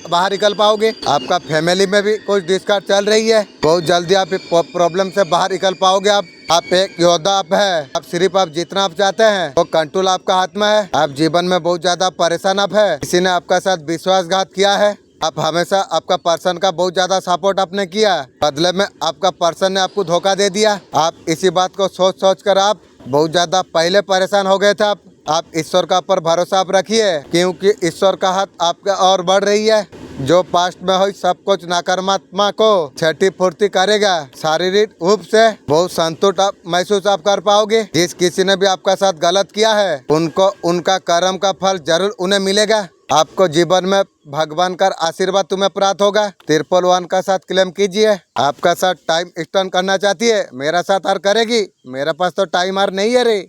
बाहर निकल पाओगे। आपका फैमिली में भी कुछ डिस्कस चल रही है, बहुत जल्दी आप प्रॉब्लम से बाहर निकल पाओगे। आप एक योद्धा आप है। आप सिर्फ आप जितना आप चाहते हैं वो कंट्रोल आपका हाथ में है। आप जीवन में बहुत ज्यादा परेशान आप है। किसी ने आपका साथ विश्वासघात किया है। आप हमेशा आपका पर्सन का बहुत ज्यादा सपोर्ट आपने किया, बदले में आपका पर्सन ने आपको धोखा दे दिया। आप इसी बात को सोच कर आप बहुत ज्यादा पहले परेशान हो गए थे। आप ईश्वर का पर भरोसा आप रखिए, क्योंकि ईश्वर का हाथ आपका और बढ़ रही है। जो पास्ट में हो सब कुछ नकारात्मक को क्षति पूर्ति करेगा। शारीरिक रूप से बहुत संतुष्ट आप महसूस आप कर पाओगे। जिस किसी ने भी आपका साथ गलत किया है उनको उनका कर्म का फल जरूर उन्हें मिलेगा। आपको जीवन में भगवान का आशीर्वाद तुम्हें प्राप्त होगा। 1 का साथ क्लेम कीजिए। आपका साथ टाइम स्पेंड करना चाहती है, मेरा साथ हर करेगी। मेरे पास तो टाइम हर नहीं है रे,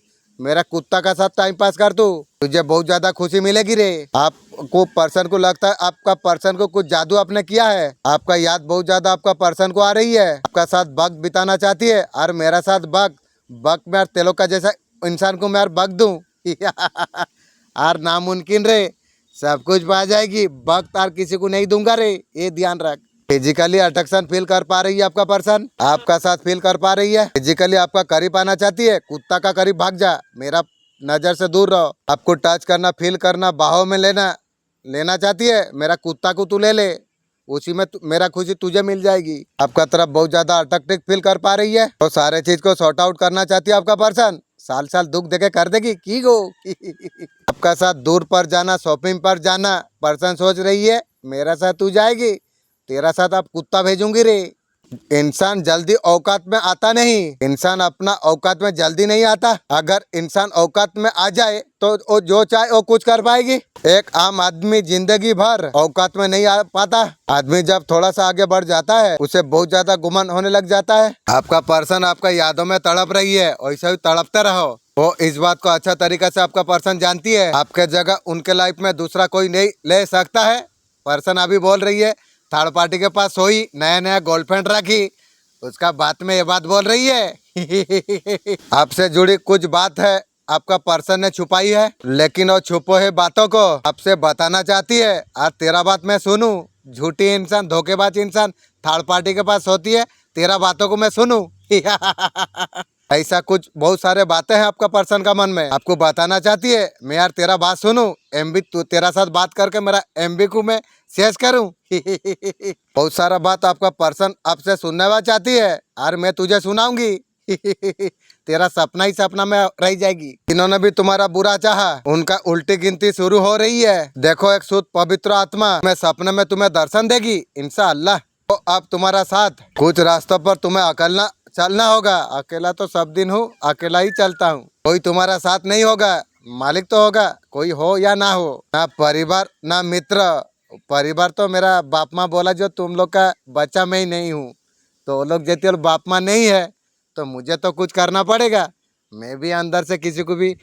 मेरा कुत्ता का साथ टाइम पास कर तू, तुझे बहुत ज्यादा खुशी मिलेगी रे। आपको पर्सन को लगता है आपका पर्सन को कुछ जादू आपने किया है, आपका याद बहुत ज्यादा आपका पर्सन को आ रही है, आपका साथ वक्त बिताना चाहती है। और मेरा साथ वक्त में यार तेलों का जैसा इंसान को मैं यार वक्त दूं और नामुमकिन रे, सब कुछ पा जाएगी, वक्त और किसी को नहीं दूंगा रे, ये ध्यान रख। फिजिकली अट्रैक्शन फील कर पा रही है आपका पर्सन, आपका साथ फील कर पा रही है, फिजिकली आपका करीब आना चाहती है, कुत्ता का करीब भाग जा, मेरा नजर से दूर रहो। आपको टच करना, फील करना, बाहों में लेना चाहती है, मेरा कुत्ता को तू ले ले, उसी में मेरा खुशी तुझे मिल जाएगी। आपका तरफ बहुत ज्यादा अट्रैक्टिव फील कर पा रही है, तो सारे चीज को सॉर्ट आउट करना चाहती है आपका पर्सन, साल साल दुख देके कर देगी की गो आपका साथ दूर पर जाना, शॉपिंग पर जाना, पर्सन सोच रही है मेरा साथ तू जाएगी, तेरा साथ आप कुत्ता भेजूंगी रे। इंसान जल्दी औकात में आता नहीं, इंसान अपना औकात में जल्दी नहीं आता। अगर इंसान औकात में आ जाए तो वो जो चाहे वो कुछ कर पाएगी। एक आम आदमी जिंदगी भर औकात में नहीं आ पाता। आदमी जब थोड़ा सा आगे बढ़ जाता है उसे बहुत ज्यादा गुमान होने लग जाता है। आपका पर्सन आपका यादों में तड़प रही है, वैसे ही तड़पते रहो। वो इस बात को अच्छा तरीका से आपका पर्सन जानती है, आपके जगह उनके लाइफ में दूसरा कोई नहीं ले सकता है। पर्सन अभी बोल रही है थर्ड पार्टी के पास सोई, नया गर्लफ्रेंड रखी, उसका बात में ये बात बोल रही है आपसे जुड़ी कुछ बात है आपका पर्सन ने छुपाई है, लेकिन वो छुपो है बातों को आपसे बताना चाहती है। और तेरा बात मैं सुनूं, झूठी इंसान, धोखेबाज इंसान थर्ड पार्टी के पास होती है, तेरा बातों को मैं सुनूं ऐसा कुछ बहुत सारे बातें हैं आपका पर्सन का मन में, आपको बताना चाहती है मैं यार तेरा बात सुनूं, एमबी तू तेरा साथ बात करके मेरा एमबी को मैं शेष करूं बहुत सारा बात आपका पर्सन आपसे सुनने वाला चाहती है और मैं तुझे सुनाऊंगी तेरा सपना ही सपना में रह जाएगी। इन्होंने भी तुम्हारा बुरा चाहा, उनका उल्टी गिनती शुरू हो रही है। देखो एक शुद्ध पवित्र आत्मा मैं सपने में तुम्हें दर्शन देगी इंशाअल्लाह। तो अब तुम्हारा साथ कुछ रास्तों पर तुम्हें अकेला चलना होगा। अकेला तो सब दिन हूँ, अकेला ही चलता हूँ, कोई तुम्हारा साथ नहीं होगा, मालिक तो होगा, कोई हो या ना हो, ना परिवार ना मित्र। परिवार तो मेरा बाप माँ बोला जो तुम लोग का बच्चा मैं ही नहीं हूँ, तो वो लोग जैसे बाप माँ नहीं है तो मुझे तो कुछ करना पड़ेगा। मैं भी अंदर से किसी को भी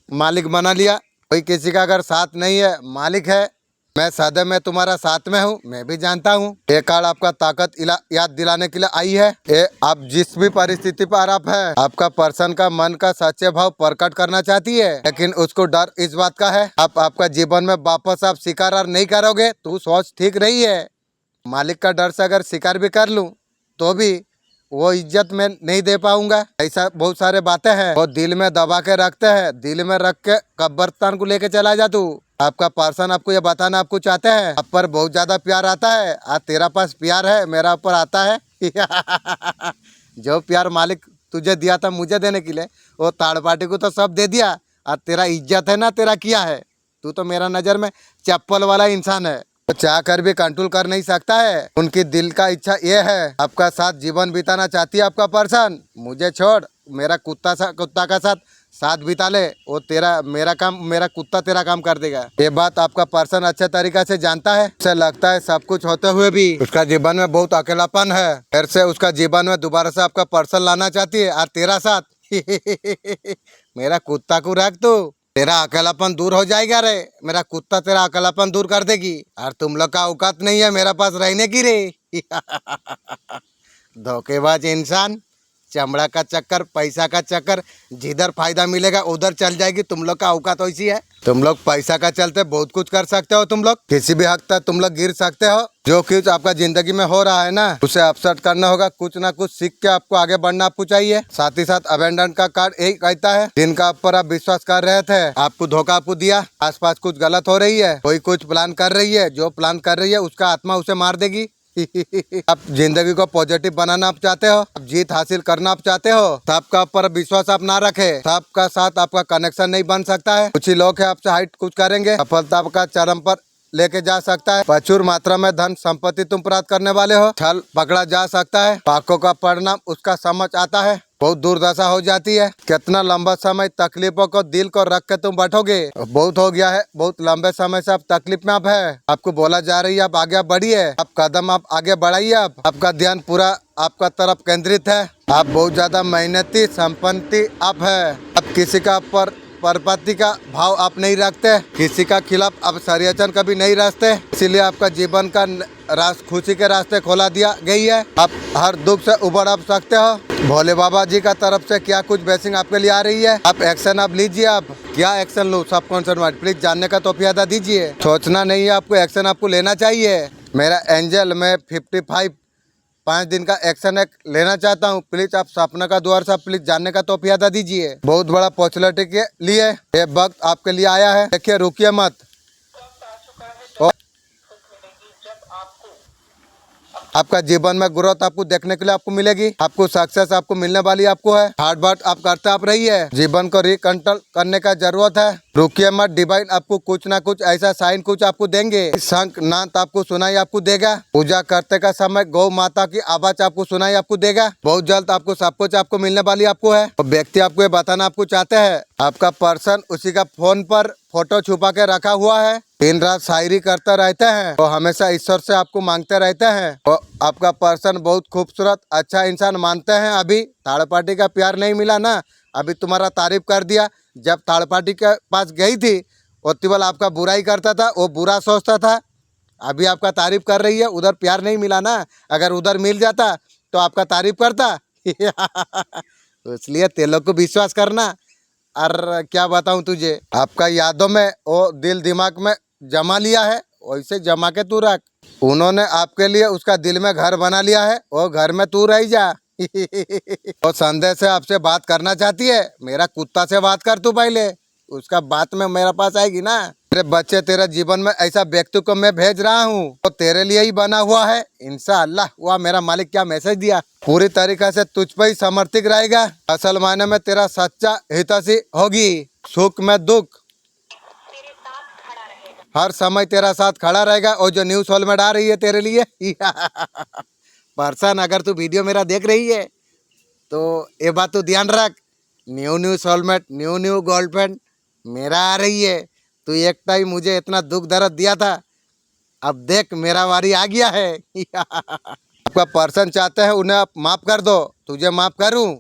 मालिक बना लिया। कोई किसी का अगर साथ नहीं है, मालिक है, मैं सदैव में तुम्हारा साथ में हूँ, मैं भी जानता हूँ। ये कार्ड आपका ताकत याद दिलाने के लिए आई है। ये आप जिस भी परिस्थिति पर आप है, आपका पर्सन का मन का सच्चे भाव प्रकट करना चाहती है, लेकिन उसको डर इस बात का है आप आपका जीवन में वापस आप शिकार नहीं करोगे। तू सोच ठीक रही है, मालिक का डर से अगर शिकार भी कर लूँ तो भी वो इज्जत में नहीं दे पाऊंगा। ऐसा बहुत सारे बातें हैं वो दिल में दबा के रखते हैं, दिल में रख के कब्रिस्तान को लेके चला जा तू। आपका पर्सन आपको ये बताना आपको चाहते हैं आप पर बहुत ज्यादा प्यार आता है। आज तेरा पास प्यार है, मेरा ऊपर आता है जो प्यार मालिक तुझे दिया था मुझे देने के लिए, वो थर्ड पार्टी को तो सब दे दिया। और तेरा इज्जत है ना, तेरा किया है, तू तो मेरा नजर में चप्पल वाला इंसान है, तो चाह कर भी कंट्रोल कर नहीं सकता है। उनकी दिल का इच्छा ये है आपका साथ जीवन बिताना चाहती है आपका पर्सन। मुझे छोड़, मेरा कुत्ता का साथ बिता ले, वो तेरा मेरा काम, मेरा कुत्ता तेरा काम कर देगा। ये बात आपका पर्सन अच्छे तरीका से जानता है। उसे लगता है सब कुछ होते हुए भी उसका जीवन में बहुत अकेलापन है, फिर से उसका जीवन में दोबारा से आपका पर्सन लाना चाहती है और तेरा साथ मेरा कुत्ता को रख, तू तेरा अकेलापन दूर हो जाएगा रे, मेरा कुत्ता तेरा अकेलापन दूर कर देगी। और तुम लोग का औकात नहीं है मेरा पास रहने की रे धोखेबाज इंसान, चमड़ा का चक्कर, पैसा का चक्कर, जिधर फायदा मिलेगा उधर चल जाएगी। तुम लोग का औकात वैसी है, तुम लोग पैसा का चलते बहुत कुछ कर सकते हो, तुम लोग किसी भी हद तक तुम लोग गिर सकते हो। जो कुछ आपका जिंदगी में हो रहा है ना, उसे अपसेट करना होगा, कुछ ना कुछ सीख के आपको आगे बढ़ना आपको चाहिए। साथ ही साथ अबेंडन का कार्ड यही कहता है जिनका ऊपर आप विश्वास कर रहे थे, आपको धोखा आपको दिया, आसपास कुछ गलत हो रही है, कोई कुछ प्लान कर रही है, जो प्लान कर रही है उसका आत्मा उसे मार देगी आप जिंदगी को पॉजिटिव बनाना आप चाहते हो, आप जीत हासिल करना आप चाहते हो, सबका ऊपर विश्वास आप ना रखे, सबका साथ आपका कनेक्शन नहीं बन सकता है। कुछ ही लोग हैं आपसे हाइट कुछ करेंगे, सफलता का चरम पर लेके जा सकता है। प्रचुर मात्रा में धन संपत्ति तुम प्राप्त करने वाले हो, छल पकड़ा जा सकता है, पाकों का परिणाम उसका समझ आता है, बहुत दुर्दशा हो जाती है। कितना लंबा समय तकलीफों को दिल को रख के तुम बैठोगे, बहुत हो गया है, बहुत लंबे समय से आप तकलीफ में आप है, आपको बोला जा रही है आप आगे बढ़िए, आप कदम आप आगे बढ़ाइए, आपका ध्यान पूरा आपका तरफ केंद्रित है, आप बहुत ज्यादा मेहनती संपत्ति आप है, आप किसी का पर प्रपत्ति का भाव आप नहीं रखते, किसी का खिलाफ आप षड्यंत्र कभी नहीं रचते, इसीलिए आपका जीवन का खुशी के रास्ते खोला दिया गई है। आप हर दुख से उबर आप सकते हो। भोले बाबा जी का तरफ से क्या कुछ ब्लेसिंग आपके लिए आ रही है, आप एक्शन आप लीजिए। आप क्या action low, subconscious mind please जानने का तो फायदा दीजिए। सोचना नहीं है आपको, एक्शन आपको लेना चाहिए। मेरा एंजल मैं 5 दिन का एक्शन एक लेना चाहता हूँ। प्लीज आप सपना का द्वार से प्लीज जानने का तो फायदा दीजिए। बहुत बड़ा अपॉर्चुनिटी के लिए ये वक्त आपके लिए आया है। देखिए रुकिए मत। आपका जीवन में ग्रोथ आपको देखने के लिए आपको मिलेगी, आपको सक्सेस आपको मिलने वाली आपको है। हार्ड वर्क आप करते आप रहिए। जीवन को रिकंट्रोल करने का जरूरत है। रुकिए मत, डिवाइन आपको कुछ ना कुछ ऐसा साइन कुछ आपको देंगे। शंख नाद आपको सुनाई आपको देगा। पूजा करते का समय गौ माता की आवाज आपको सुनाई आपको देगा। बहुत जल्द आपको सब कुछ आपको मिलने वाली आपको है। तो व्यक्ति आपको ये बताना आपको चाहते हैं, आपका पर्सन उसी का फोन पर फोटो छुपा के रखा हुआ है, दिन रात शायरी करते रहते हैं, वो हमेशा ईश्वर से आपको मांगते रहते हैं। वो आपका पर्सन बहुत खूबसूरत अच्छा इंसान मानते हैं। अभी थर्ड पार्टी का प्यार नहीं मिला ना, अभी तुम्हारा तारीफ कर दिया। जब थर्ड पार्टी के पास गई थी वो केवल आपका बुराई करता था, वो बुरा सोचता था। अभी आपका तारीफ कर रही है, उधर प्यार नहीं मिला ना। अगर उधर मिल जाता तो आपका तारीफ करता। इसलिए तेलों को विश्वास करना। और क्या बताऊं तुझे, आपका यादों में वो दिल दिमाग में जमा लिया है, वैसे जमा के तू रख। उन्होंने आपके लिए उसका दिल में घर बना लिया है, वो घर में तू रह जा। वो संदेश से आपसे बात करना चाहती है। मेरा कुत्ता से बात कर तू पहले, उसका बात में मेरे पास आएगी ना। तेरे बच्चे तेरे जीवन में ऐसा व्यक्ति को मैं भेज रहा हूँ, वो तेरे लिए ही बना हुआ है इंशाअल्लाह। वाह मेरा मालिक क्या मैसेज दिया। पूरी तरीके से तुझ पर ही समर्पित रहेगा। असल मायने में तेरा सच्चा हितैषी होगी। सुख में दुख हर समय तेरा साथ खड़ा रहेगा। और जो न्यू सोलमेट आ रही है तेरे लिए पर्सन, अगर तू वीडियो मेरा देख रही है तो ये बात तू ध्यान रख, न्यू सोलमेट न्यू गर्लफ्रेंड मेरा आ रही है। तू एक टाइम मुझे इतना दुख दर्द दिया था, अब देख मेरा वारी आ गया है। आपका पर्सन चाहते हैं उन्हें आप माफ कर दो, तुझे माफ करूं।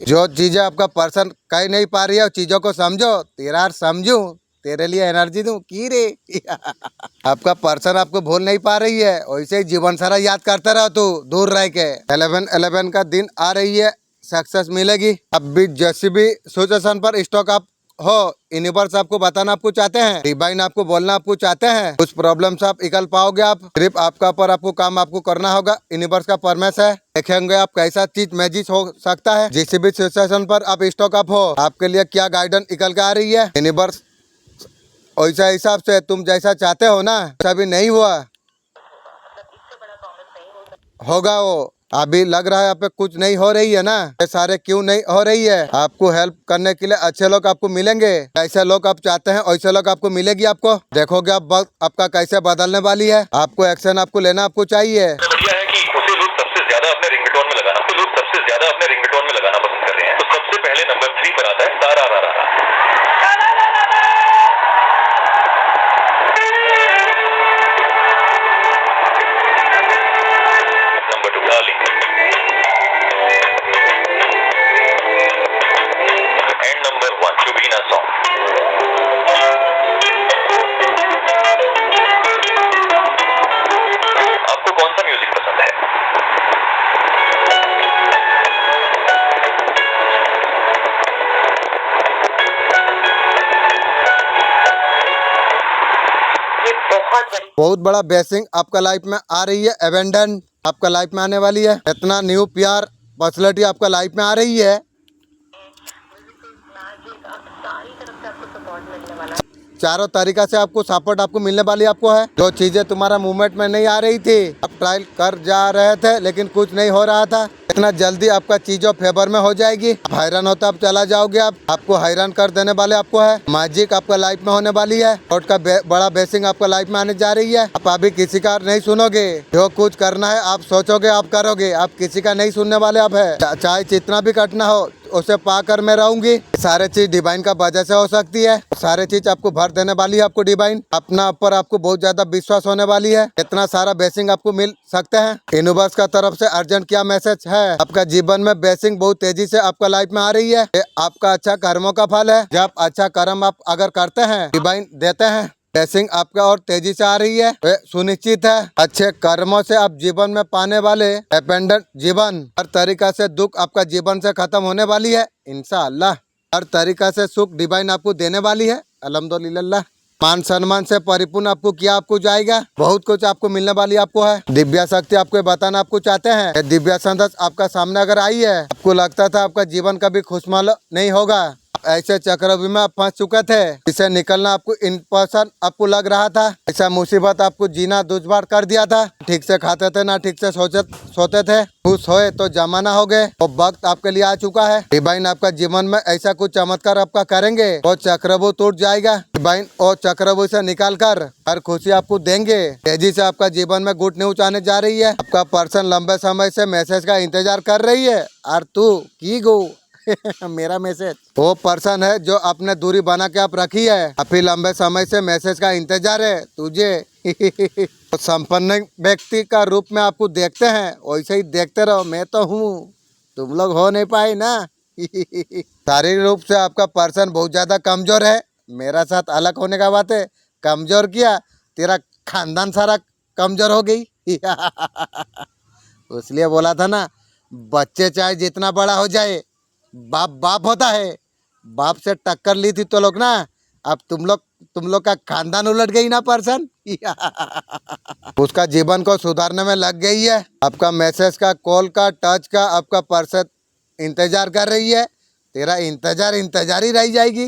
जो चीजें आपका पर्सन कह नहीं पा रही है, चीजों को समझो, तेरा समझूं, तेरे लिए एनर्जी दूं की रे। आपका पर्सन आपको भूल नहीं पा रही है, वैसे ही जीवन सारा याद करते रहो तू दूर रह के। 11/11 का दिन आ रही है, सक्सेस मिलेगी। अब भी जैसी भी सिचुएशन पर स्टॉक आप हो, यूनिवर्स आपको बताना आपको चाहते हैं, डिवाइन आपको बोलना आपको चाहते हैं। कुछ प्रॉब्लम से आप निकल पाओगे। आप सिर्फ आपका पर आपको काम आपको करना होगा। यूनिवर्स का परमेश है, देखेंगे आप कैसा चीज मैजिक हो सकता है। जिस भी सिचुएशन पर आप स्टॉक अप हो, आपके लिए क्या गाइडेंस निकल के आ रही है। यूनिवर्स वैसा हिसाब से तुम जैसा चाहते हो ना, अभी नहीं हुआ होगा। वो अभी लग रहा है आप पे कुछ नहीं हो रही है ना, ये सारे क्यों नहीं हो रही है। आपको हेल्प करने के लिए अच्छे लोग आपको मिलेंगे, ऐसे लोग आप चाहते हैं वैसे लोग आपको मिलेगी। आपको देखोगे आप वक्त आपका कैसे बदलने वाली है। आपको एक्शन आपको लेना आपको चाहिए। है कि उसे लोग सबसे ज्यादा अपने रिंगटोन में लगाना, तो लोग सबसे ज्यादा अपने रिंगटोन में लगाना पसंद कर रहे हैं। तो सबसे पहले नंबर 3 पर आता है तारा रा रा रा। Number 2 darling. एंड नंबर 1 शुबीना सॉन्ग। आपको कौन सा म्यूजिक पसंद है? बहुत बड़ा ब्लेसिंग आपका लाइफ में आ रही है। एबेंडन आपका लाइफ में आने वाली है। इतना न्यू प्यार फैसिलिटी आपका लाइफ में आ रही है। चारों तरीका से आपको सपोर्ट आपको मिलने वाली आपको है। जो चीजें तुम्हारा मूवमेंट में नहीं आ रही थी, आप ट्रायल कर जा रहे थे लेकिन कुछ नहीं हो रहा था, इतना जल्दी आपका चीजों फेवर में हो जाएगी। आप हैरान होता आप चला जाओगे। आपको हैरान कर देने वाले आपको है। मैजिक आपका लाइफ में होने वाली है। और का बड़ा ब्लेसिंग आपका लाइफ में आने जा रही है। आप अभी किसी का नहीं सुनोगे, जो कुछ करना है आप सोचोगे आप करोगे। आप किसी का नहीं सुनने वाले आप है, चाहे जितना भी कटना हो उसे पाकर मैं रहूंगी। सारे चीज डिवाइन का वजह से हो सकती है। सारे चीज आपको भर देने वाली है आपको डिवाइन। अपना ऊपर आपको बहुत ज्यादा विश्वास होने वाली है। इतना सारा ब्लेसिंग आपको मिल सकते हैं। यूनिवर्स का तरफ से अर्जेंट क्या मैसेज है? आपका जीवन में ब्लेसिंग बहुत तेजी से आपका लाइफ में आ रही है। ये आपका अच्छा कर्मों का फल है। जब अच्छा कर्म आप अगर करते हैं, डिवाइन देते हैं, ब्लेसिंग आपका और तेजी से आ रही है। ये सुनिश्चित है। अच्छे कर्मों से आप जीवन में पाने वाले एपेंडेंट जीवन, हर तरीका से दुख आपका जीवन से खत्म होने वाली है इंशाअल्लाह। हर तरीका से सुख डिवाइन आपको देने वाली है अल्हम्दुलिल्लाह। मान सम्मान से परिपूर्ण आपको किया आपको जाएगा। बहुत कुछ आपको मिलने वाली आपको है। दिव्या शक्ति आपको बताना आपको चाहते हैं। ये दिव्या संदेश आपका सामने अगर आई है, आपको लगता था आपका जीवन कभी खुशहाल नहीं होगा, ऐसे चक्रव्यूह में आप फंस चुके थे, इसे निकलना आपको इम्पॉसिबल आपको लग रहा था, ऐसा मुसीबत आपको जीना दुश्वार कर दिया था, ठीक से खाते थे ना ठीक से सोते थे, खुश होए तो जमाना हो गए, वो वक्त आपके लिए आ चुका है। डिवाइन आपका जीवन में ऐसा कुछ चमत्कार आपका करेंगे, वो चक्रव्यूह टूट जाएगा। डिवाइन और चक्रव्यूह से निकाल कर हर खुशी आपको देंगे। तेजी से आपका जीवन में गुड न्यूज आने जा रही है। आपका पर्सन लंबे समय से मैसेज का इंतजार कर रही है। और तू की गो मेरा मैसेज, वो पर्सन है जो आपने दूरी बना के आप रखी है। अभी लंबे समय से मैसेज का इंतजार है तुझे। तो संपन्न व्यक्ति का रूप में आपको देखते हैं, वैसे ही देखते रहो। मैं तो हूँ, तुम लोग हो नहीं पाए ना। शारीरिक रूप से आपका पर्सन बहुत ज्यादा कमजोर है। मेरा साथ अलग होने का बात है। कमजोर किया, तेरा खानदान सारा कमजोर हो गई। इसलिए बोला था ना, बच्चे चाहे जितना बड़ा हो जाए, बाप बाप होता है। बाप से टक्कर ली थी तो लोग ना, अब तुम लोग का खानदान उलट गई ना पर्सन। उसका जीवन को सुधारने में लग गई है। आपका मैसेज का, कॉल का, टच का आपका पर्सन इंतजार कर रही है। तेरा इंतजार ही रह जाएगी।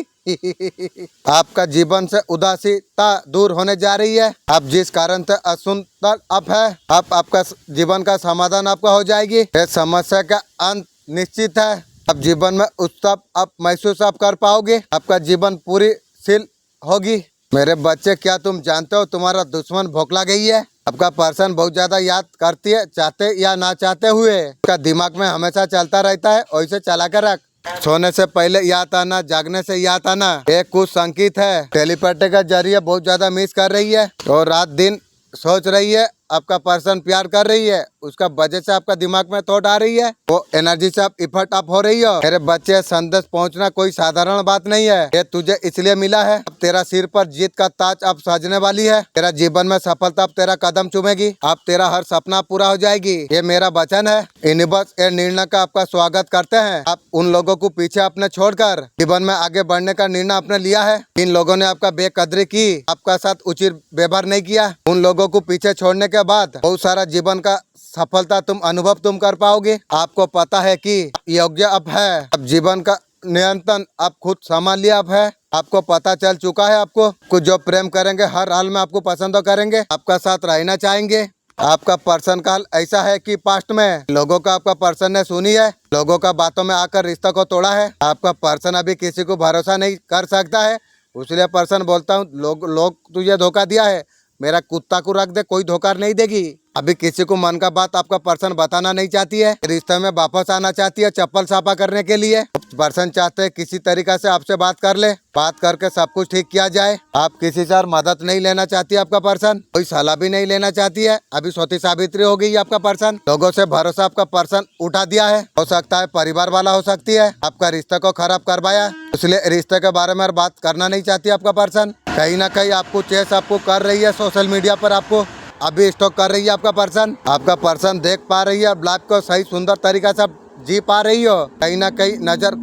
आपका जीवन से उदासीनता दूर होने जा रही है। आप जिस कारण से असुंदर अब है, आपका जीवन का समाधान आपका हो जाएगी। इस समस्या का अंत निश्चित है। अब जीवन में उत्सव आप महसूस आप कर पाओगे। आपका जीवन पूरी सील होगी। मेरे बच्चे, क्या तुम जानते हो तुम्हारा दुश्मन भोखला गई है? आपका पर्सन बहुत ज्यादा याद करती है, चाहते या ना चाहते हुए। उसका दिमाग में हमेशा चलता रहता है, वैसे चला कर रख। सोने से पहले याद आना, जागने से याद आना, एक कुछ संकेत है। टेलीपैथी का जरिए बहुत ज्यादा मिस कर रही है और रात दिन सोच रही है। आपका पर्सन प्यार कर रही है, उसका वजह से आपका दिमाग में थॉट आ रही है। वो एनर्जी से आप इफर्ट अप हो रही हो। मेरे बच्चे, संदेश पहुंचना कोई साधारण बात नहीं है। ये तुझे इसलिए मिला है। अब तेरा सिर पर जीत का ताज अब सजने वाली है। तेरा जीवन में सफलता अब तेरा कदम चूमेगी। अब तेरा हर सपना पूरा हो जाएगी। ये मेरा वचन है। यूनिवर्स ये निर्णय का आपका स्वागत करते हैं। आप उन लोगों को पीछे अपने छोड़कर जीवन में आगे बढ़ने का निर्णय आपने लिया है। इन लोगों ने आपका बेकदरी की, आपका साथ उचित व्यवहार नहीं किया। उन लोगों को पीछे छोड़ने के बाद बहुत सारा जीवन का सफलता अनुभव तुम कर पाओगे। आपको पता है कि योग्य अब है। अब जीवन का नियंत्रण आप खुद संभाल लिया अब है। आपको पता चल चुका है। आपको कुछ जो प्रेम करेंगे, हर हाल में आपको पसंद करेंगे, आपका साथ रहना चाहेंगे। आपका पर्सन का हाल ऐसा है कि पास्ट में लोगों का आपका पर्सन ने सुनी है, लोगों का बातों में आकर रिश्ता को तोड़ा है। आपका पर्सन अभी किसी को भरोसा नहीं कर सकता है। इसलिए पर्सन बोलता हूँ, लोग तुझे धोखा दिया है, मेरा कुत्ता को रख दे, कोई धोखा नहीं देगी। अभी किसी को मन का बात आपका पर्सन बताना नहीं चाहती है। रिश्ते में वापस आना चाहती है, चप्पल साफा करने के लिए। पर्सन चाहते हैं किसी तरीका से आपसे बात कर ले, बात करके सब कुछ ठीक किया जाए। आप किसी से मदद नहीं लेना चाहती आपका पर्सन, कोई सलाह भी नहीं लेना चाहती है। अभी सती सावित्री हो गई आपका पर्सन। लोगों से भरोसा आपका पर्सन उठा दिया है। हो सकता है परिवार वाला हो सकती है, आपका रिश्ते को खराब करवाया, इसलिए रिश्ते के बारे में बात करना नहीं चाहती आपका पर्सन। कहीं ना कहीं आपको चेस आपको कर रही है, सोशल मीडिया पर आपको अभी स्टॉक कर रही है आपका पर्सन। आपका पर्सन देख पा रही है, लाइफ को सही सुंदर तरीका से जी पा रही हो। कहीं ना कहीं नजर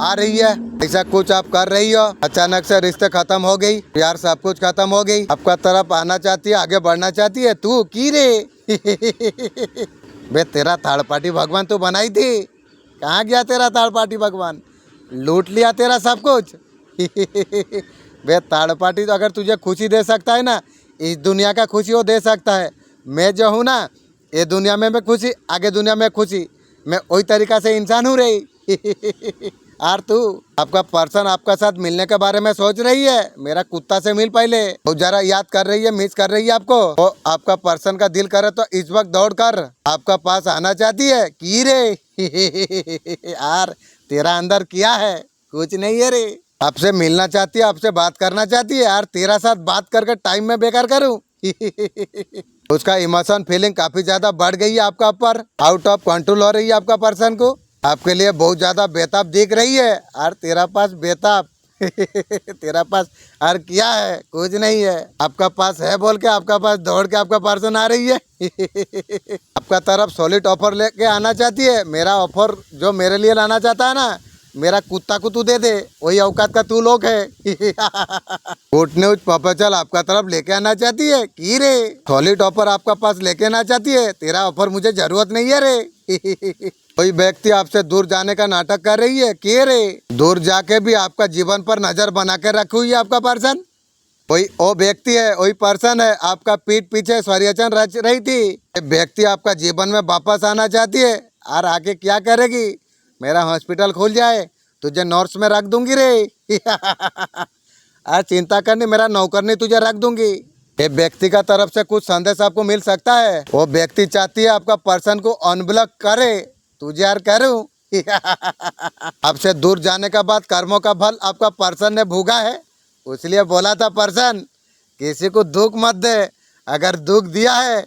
आ रही है, ऐसा कुछ आप कर रही हो। अचानक से रिश्ते खत्म हो गई, प्यार सब कुछ खत्म हो गई। आपका तरफ आना चाहती है, आगे बढ़ना चाहती है। तू की रे बे, तेरा थर्ड पार्टी भगवान तू बनाई थी, कहाँ गया तेरा थर्ड पार्टी भगवान? लूट लिया तेरा सब कुछ। बे, थर्ड पार्टी तो अगर तुझे खुशी दे सकता है ना, इस दुनिया का खुशी वो दे सकता है। मैं जो हूँ ना, ये दुनिया में मैं खुशी, आगे दुनिया में खुशी, मैं वही तरीका से इंसान हूँ रही। और तू, आपका पर्सन आपका साथ मिलने के बारे में सोच रही है। मेरा कुत्ता से मिल पहले, वो जरा याद कर रही है, मिस कर रही है आपको। वो आपका पर्सन का दिल करे तो इस वक्त दौड़ कर आपका पास आना चाहती है। की रे यार, तेरा अंदर क्या है? कुछ नहीं है रे। आपसे मिलना चाहती है, आपसे बात करना चाहती है यार, तेरा साथ बात करके टाइम में बेकार करूं? उसका इमोशन फीलिंग काफी ज्यादा बढ़ गई है आपका ऊपर, आउट ऑफ कंट्रोल हो रही है आपका पर्सन को, आपके लिए बहुत ज्यादा बेताब दिख रही है। और तेरा पास बेताब तेरा पास और क्या है? कुछ नहीं है। आपका पास है बोल के आपका पास दौड़ के आपका पर्सन आ रही है। आपका तरफ सॉलिड ऑफर लेके आना चाहती है। मेरा ऑफर जो मेरे लिए लाना चाहता है ना, मेरा कुत्ता को तू दे दे, वही औकात का तू लोग है। गुड न्यूज प्रोपोजल आपका तरफ लेके आना चाहती है की रे? सॉलिड ऑफर आपका पास लेके आना चाहती है। तेरा ऑफर मुझे जरूरत नहीं है रे। कोई व्यक्ति आपसे दूर जाने का नाटक कर रही है कि रे? दूर जाके भी आपका जीवन पर नजर बना के रखी हुई है आपका पर्सन। कोई वो व्यक्ति है, वही पर्सन है, आपका पीठ पीछे षड्यंत्र रच रही थी। ये व्यक्ति आपका जीवन में वापस आना चाहती है। और आगे क्या करेगी? मेरा हॉस्पिटल खुल जाए, तुझे नर्स में रख दूंगी रे। आज चिंता करनी, मेरा नौकरनी तुझे रख दूंगी। ये व्यक्ति का तरफ से कुछ संदेश आपको मिल सकता है। वो व्यक्ति चाहती है आपका पर्सन को अनब्लॉक करे, तुझे यार करूं? आपसे दूर जाने का बाद कर्मों का फल आपका पर्सन ने भोगा है। इसलिए बोला था पर्सन, किसी को दुख मत दे, अगर दुख दिया है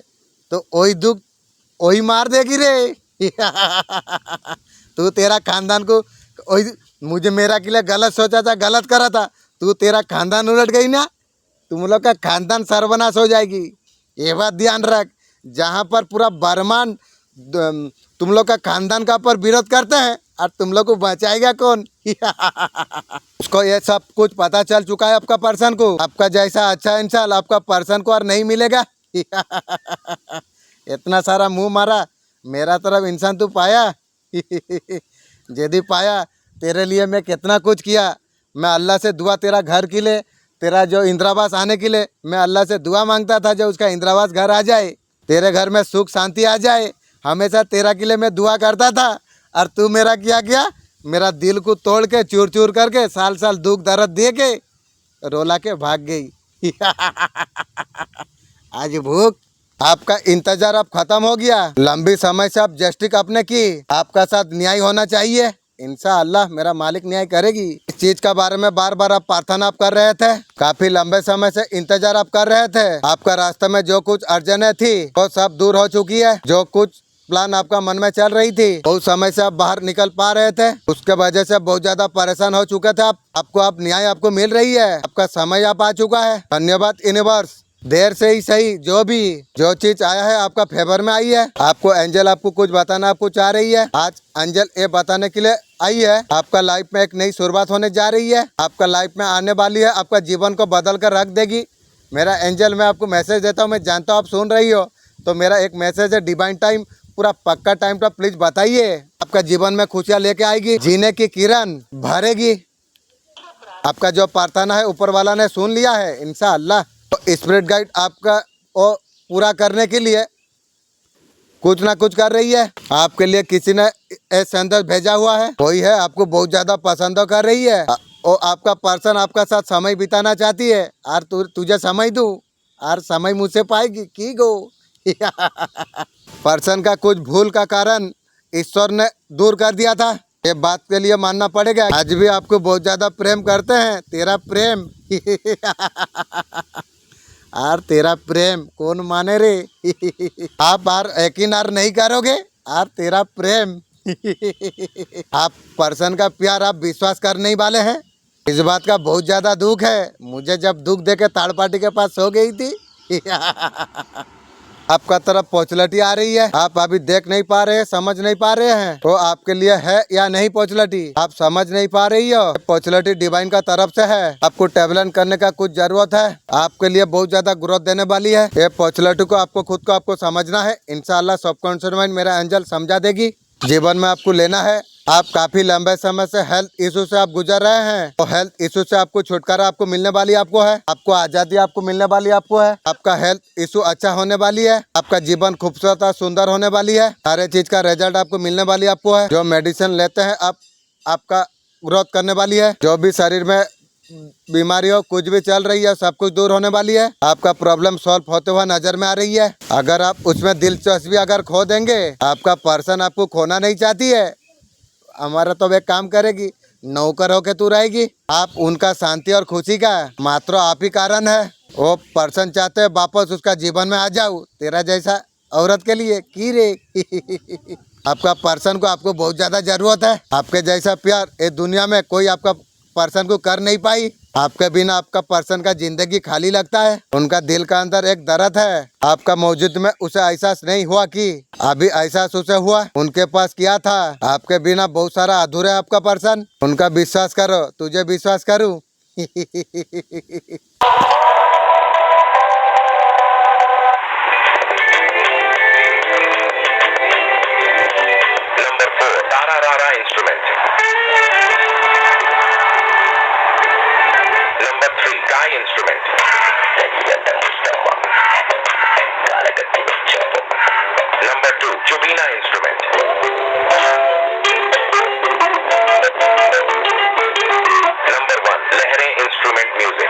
तो वही दुख वही मार देगी रे। तू तेरा खानदान को वही, मुझे मेरा के लिए गलत सोचा था, गलत करा था, तू तेरा खानदान उलट गई ना, तुम लोग का खानदान सर्वनाश हो जाएगी। ये बात ध्यान रख। जहाँ पर पूरा बर्मान तुम लोग का खानदान का पर विरोध करते हैं, और तुम लोग को बचाएगा कौन? उसको ये सब कुछ पता चल चुका है आपका पर्सन को। आपका जैसा अच्छा इंसान आपका पर्सन को और नहीं मिलेगा। इतना सारा मुंह मारा, मेरा तरफ इंसान तू पाया? यदि पाया, तेरे लिए मैं कितना कुछ किया। मैं अल्लाह से दुआ तेरा घर के लिए, तेरा जो इंदिरावास आने के लिए मैं अल्लाह से दुआ मांगता था, जो उसका इंदिरावास घर आ जाए, तेरे घर में सुख शांति आ जाए। हमेशा तेरा के लिए मैं दुआ करता था। और तू मेरा क्या किया? मेरा दिल को तोड़ के चूर चूर करके साल साल दुख दर्द दे के रोला के भाग गई। आज भूख, आपका इंतजार अब खत्म हो गया। लंबी समय से आप जस्टिस अपने की, आपका साथ न्याय होना चाहिए। इंशाअल्लाह मेरा मालिक न्याय करेगी। इस चीज का बारे में बार बार आप प्रार्थना आप कर रहे थे, काफी लंबे समय से इंतजार आप कर रहे थे। आपका रास्ते में जो कुछ अड़चने थी वो सब दूर हो चुकी है। जो कुछ प्लान आपका मन में चल रही थी, बहुत समय से आप बाहर निकल पा रहे थे, उसके वजह से बहुत ज्यादा परेशान हो चुके थे आप। आपको अब न्याय आपको मिल रही है, आपका समय आप आ चुका है। धन्यवाद यूनिवर्स। देर से ही सही, जो चीज आया है आपका फेवर में आई है। आपको एंजल आपको कुछ बताना आपको चाह रही है। आज एंजल ये बताने के लिए आई है, आपका लाइफ में एक नई शुरुआत होने जा रही है। आपका लाइफ में आने वाली है, आपका जीवन को बदल कर रख देगी। मेरा एंजल, मैं आपको मैसेज देता हूँ, मैं जानता हूँ आप सुन रही हो, तो मेरा एक मैसेज है, डिवाइन टाइम, पूरा पक्का टाइम का प्लीज बताइए। आपका जीवन में खुशियाँ लेके आएगी, जीने की किरण भरेगी। आपका जो प्रार्थना है ऊपर वाला ने सुन लिया है इंशाअल्लाह। तो स्पिरिट गाइड आपका वो पूरा करने के लिए कुछ ना कुछ कर रही है। आपके लिए किसी ने संदेश भेजा हुआ है, कोई है आपको बहुत ज्यादा पसंद कर रही है। और आपका पर्सन आपका साथ समय बिताना चाहती है। और तुझे समय दूं और समय मुझसे पाएगी की गो। पर्सन का कुछ भूल का कारण ईश्वर ने दूर कर दिया था, ये बात के लिए मानना पड़ेगा। आज भी आपको बहुत ज्यादा प्रेम करते हैं। तेरा प्रेम और तेरा प्रेम कौन माने रे? आप आर यकीन आर नहीं करोगे। और तेरा प्रेम आप पर्सन का प्यार आप विश्वास करने ही वाले हैं। इस बात का बहुत ज्यादा दुख है। मुझे जब दुख देके थर्ड पार्टी के पास सो गई थी। आपका तरफ पॉपुलैरिटी आ रही है, आप अभी देख नहीं पा रहे, समझ नहीं पा रहे हैं तो आपके लिए है या नहीं पॉपुलैरिटी, आप समझ नहीं पा रही हो। पॉपुलैरिटी डिवाइन का तरफ से है, आपको टैबलेट करने का कुछ जरूरत है, आपके लिए बहुत ज्यादा ग्रोथ देने वाली है। ये पॉपुलैरिटी को आपको खुद को आपको समझना है। इंशाल्लाह सबकॉन्शियस माइंड मेरा एंजल समझा देगी। जीवन में आपको लेना है। आप काफी लंबे समय से हेल्थ इशू से आप गुजर रहे हैं, तो हेल्थ इशू से आपको छुटकारा आपको मिलने वाली आपको है, आपको आजादी आपको मिलने वाली आपको है। आपका हेल्थ इशू अच्छा होने वाली है, आपका जीवन खूबसूरत और सुंदर होने वाली है। सारे चीज का रिजल्ट आपको मिलने वाली आपको है। जो मेडिसिन लेते हैं आपका ग्रोथ करने वाली है। जो भी शरीर में बीमारी हो, कुछ भी चल रही है, सब कुछ दूर होने वाली है। आपका प्रॉब्लम सॉल्व होते हुआ नजर में आ रही है। अगर आप उसमें दिलचस्पी अगर खो देंगे, आपका पर्सन आपको खोना नहीं चाहती है, हमारा तो एक काम करेगी, नौकर होके तू रहेगी। आप उनका शांति और खुशी का मात्र आप ही कारण है। वो पर्सन चाहते हैं वापस उसका जीवन में आ जाऊं तेरा जैसा औरत के लिए की रे। आपका पर्सन को आपको बहुत ज्यादा जरूरत है। आपके जैसा प्यार ये दुनिया में कोई आपका पर्सन को कर नहीं पाई। आपके बिना आपका पर्सन का जिंदगी खाली लगता है। उनका दिल का अंदर एक दर्द है। आपका मौजूद में उसे एहसास नहीं हुआ कि अभी एहसास उसे हुआ। उनके पास क्या था, आपके बिना बहुत सारा अधूरा है आपका पर्सन। उनका विश्वास करो, तुझे विश्वास करूं। Number 4, Tararara instrument. Number 3, Kai instrument. Number 2, Chubina instrument. Number 1, Lehre instrument music.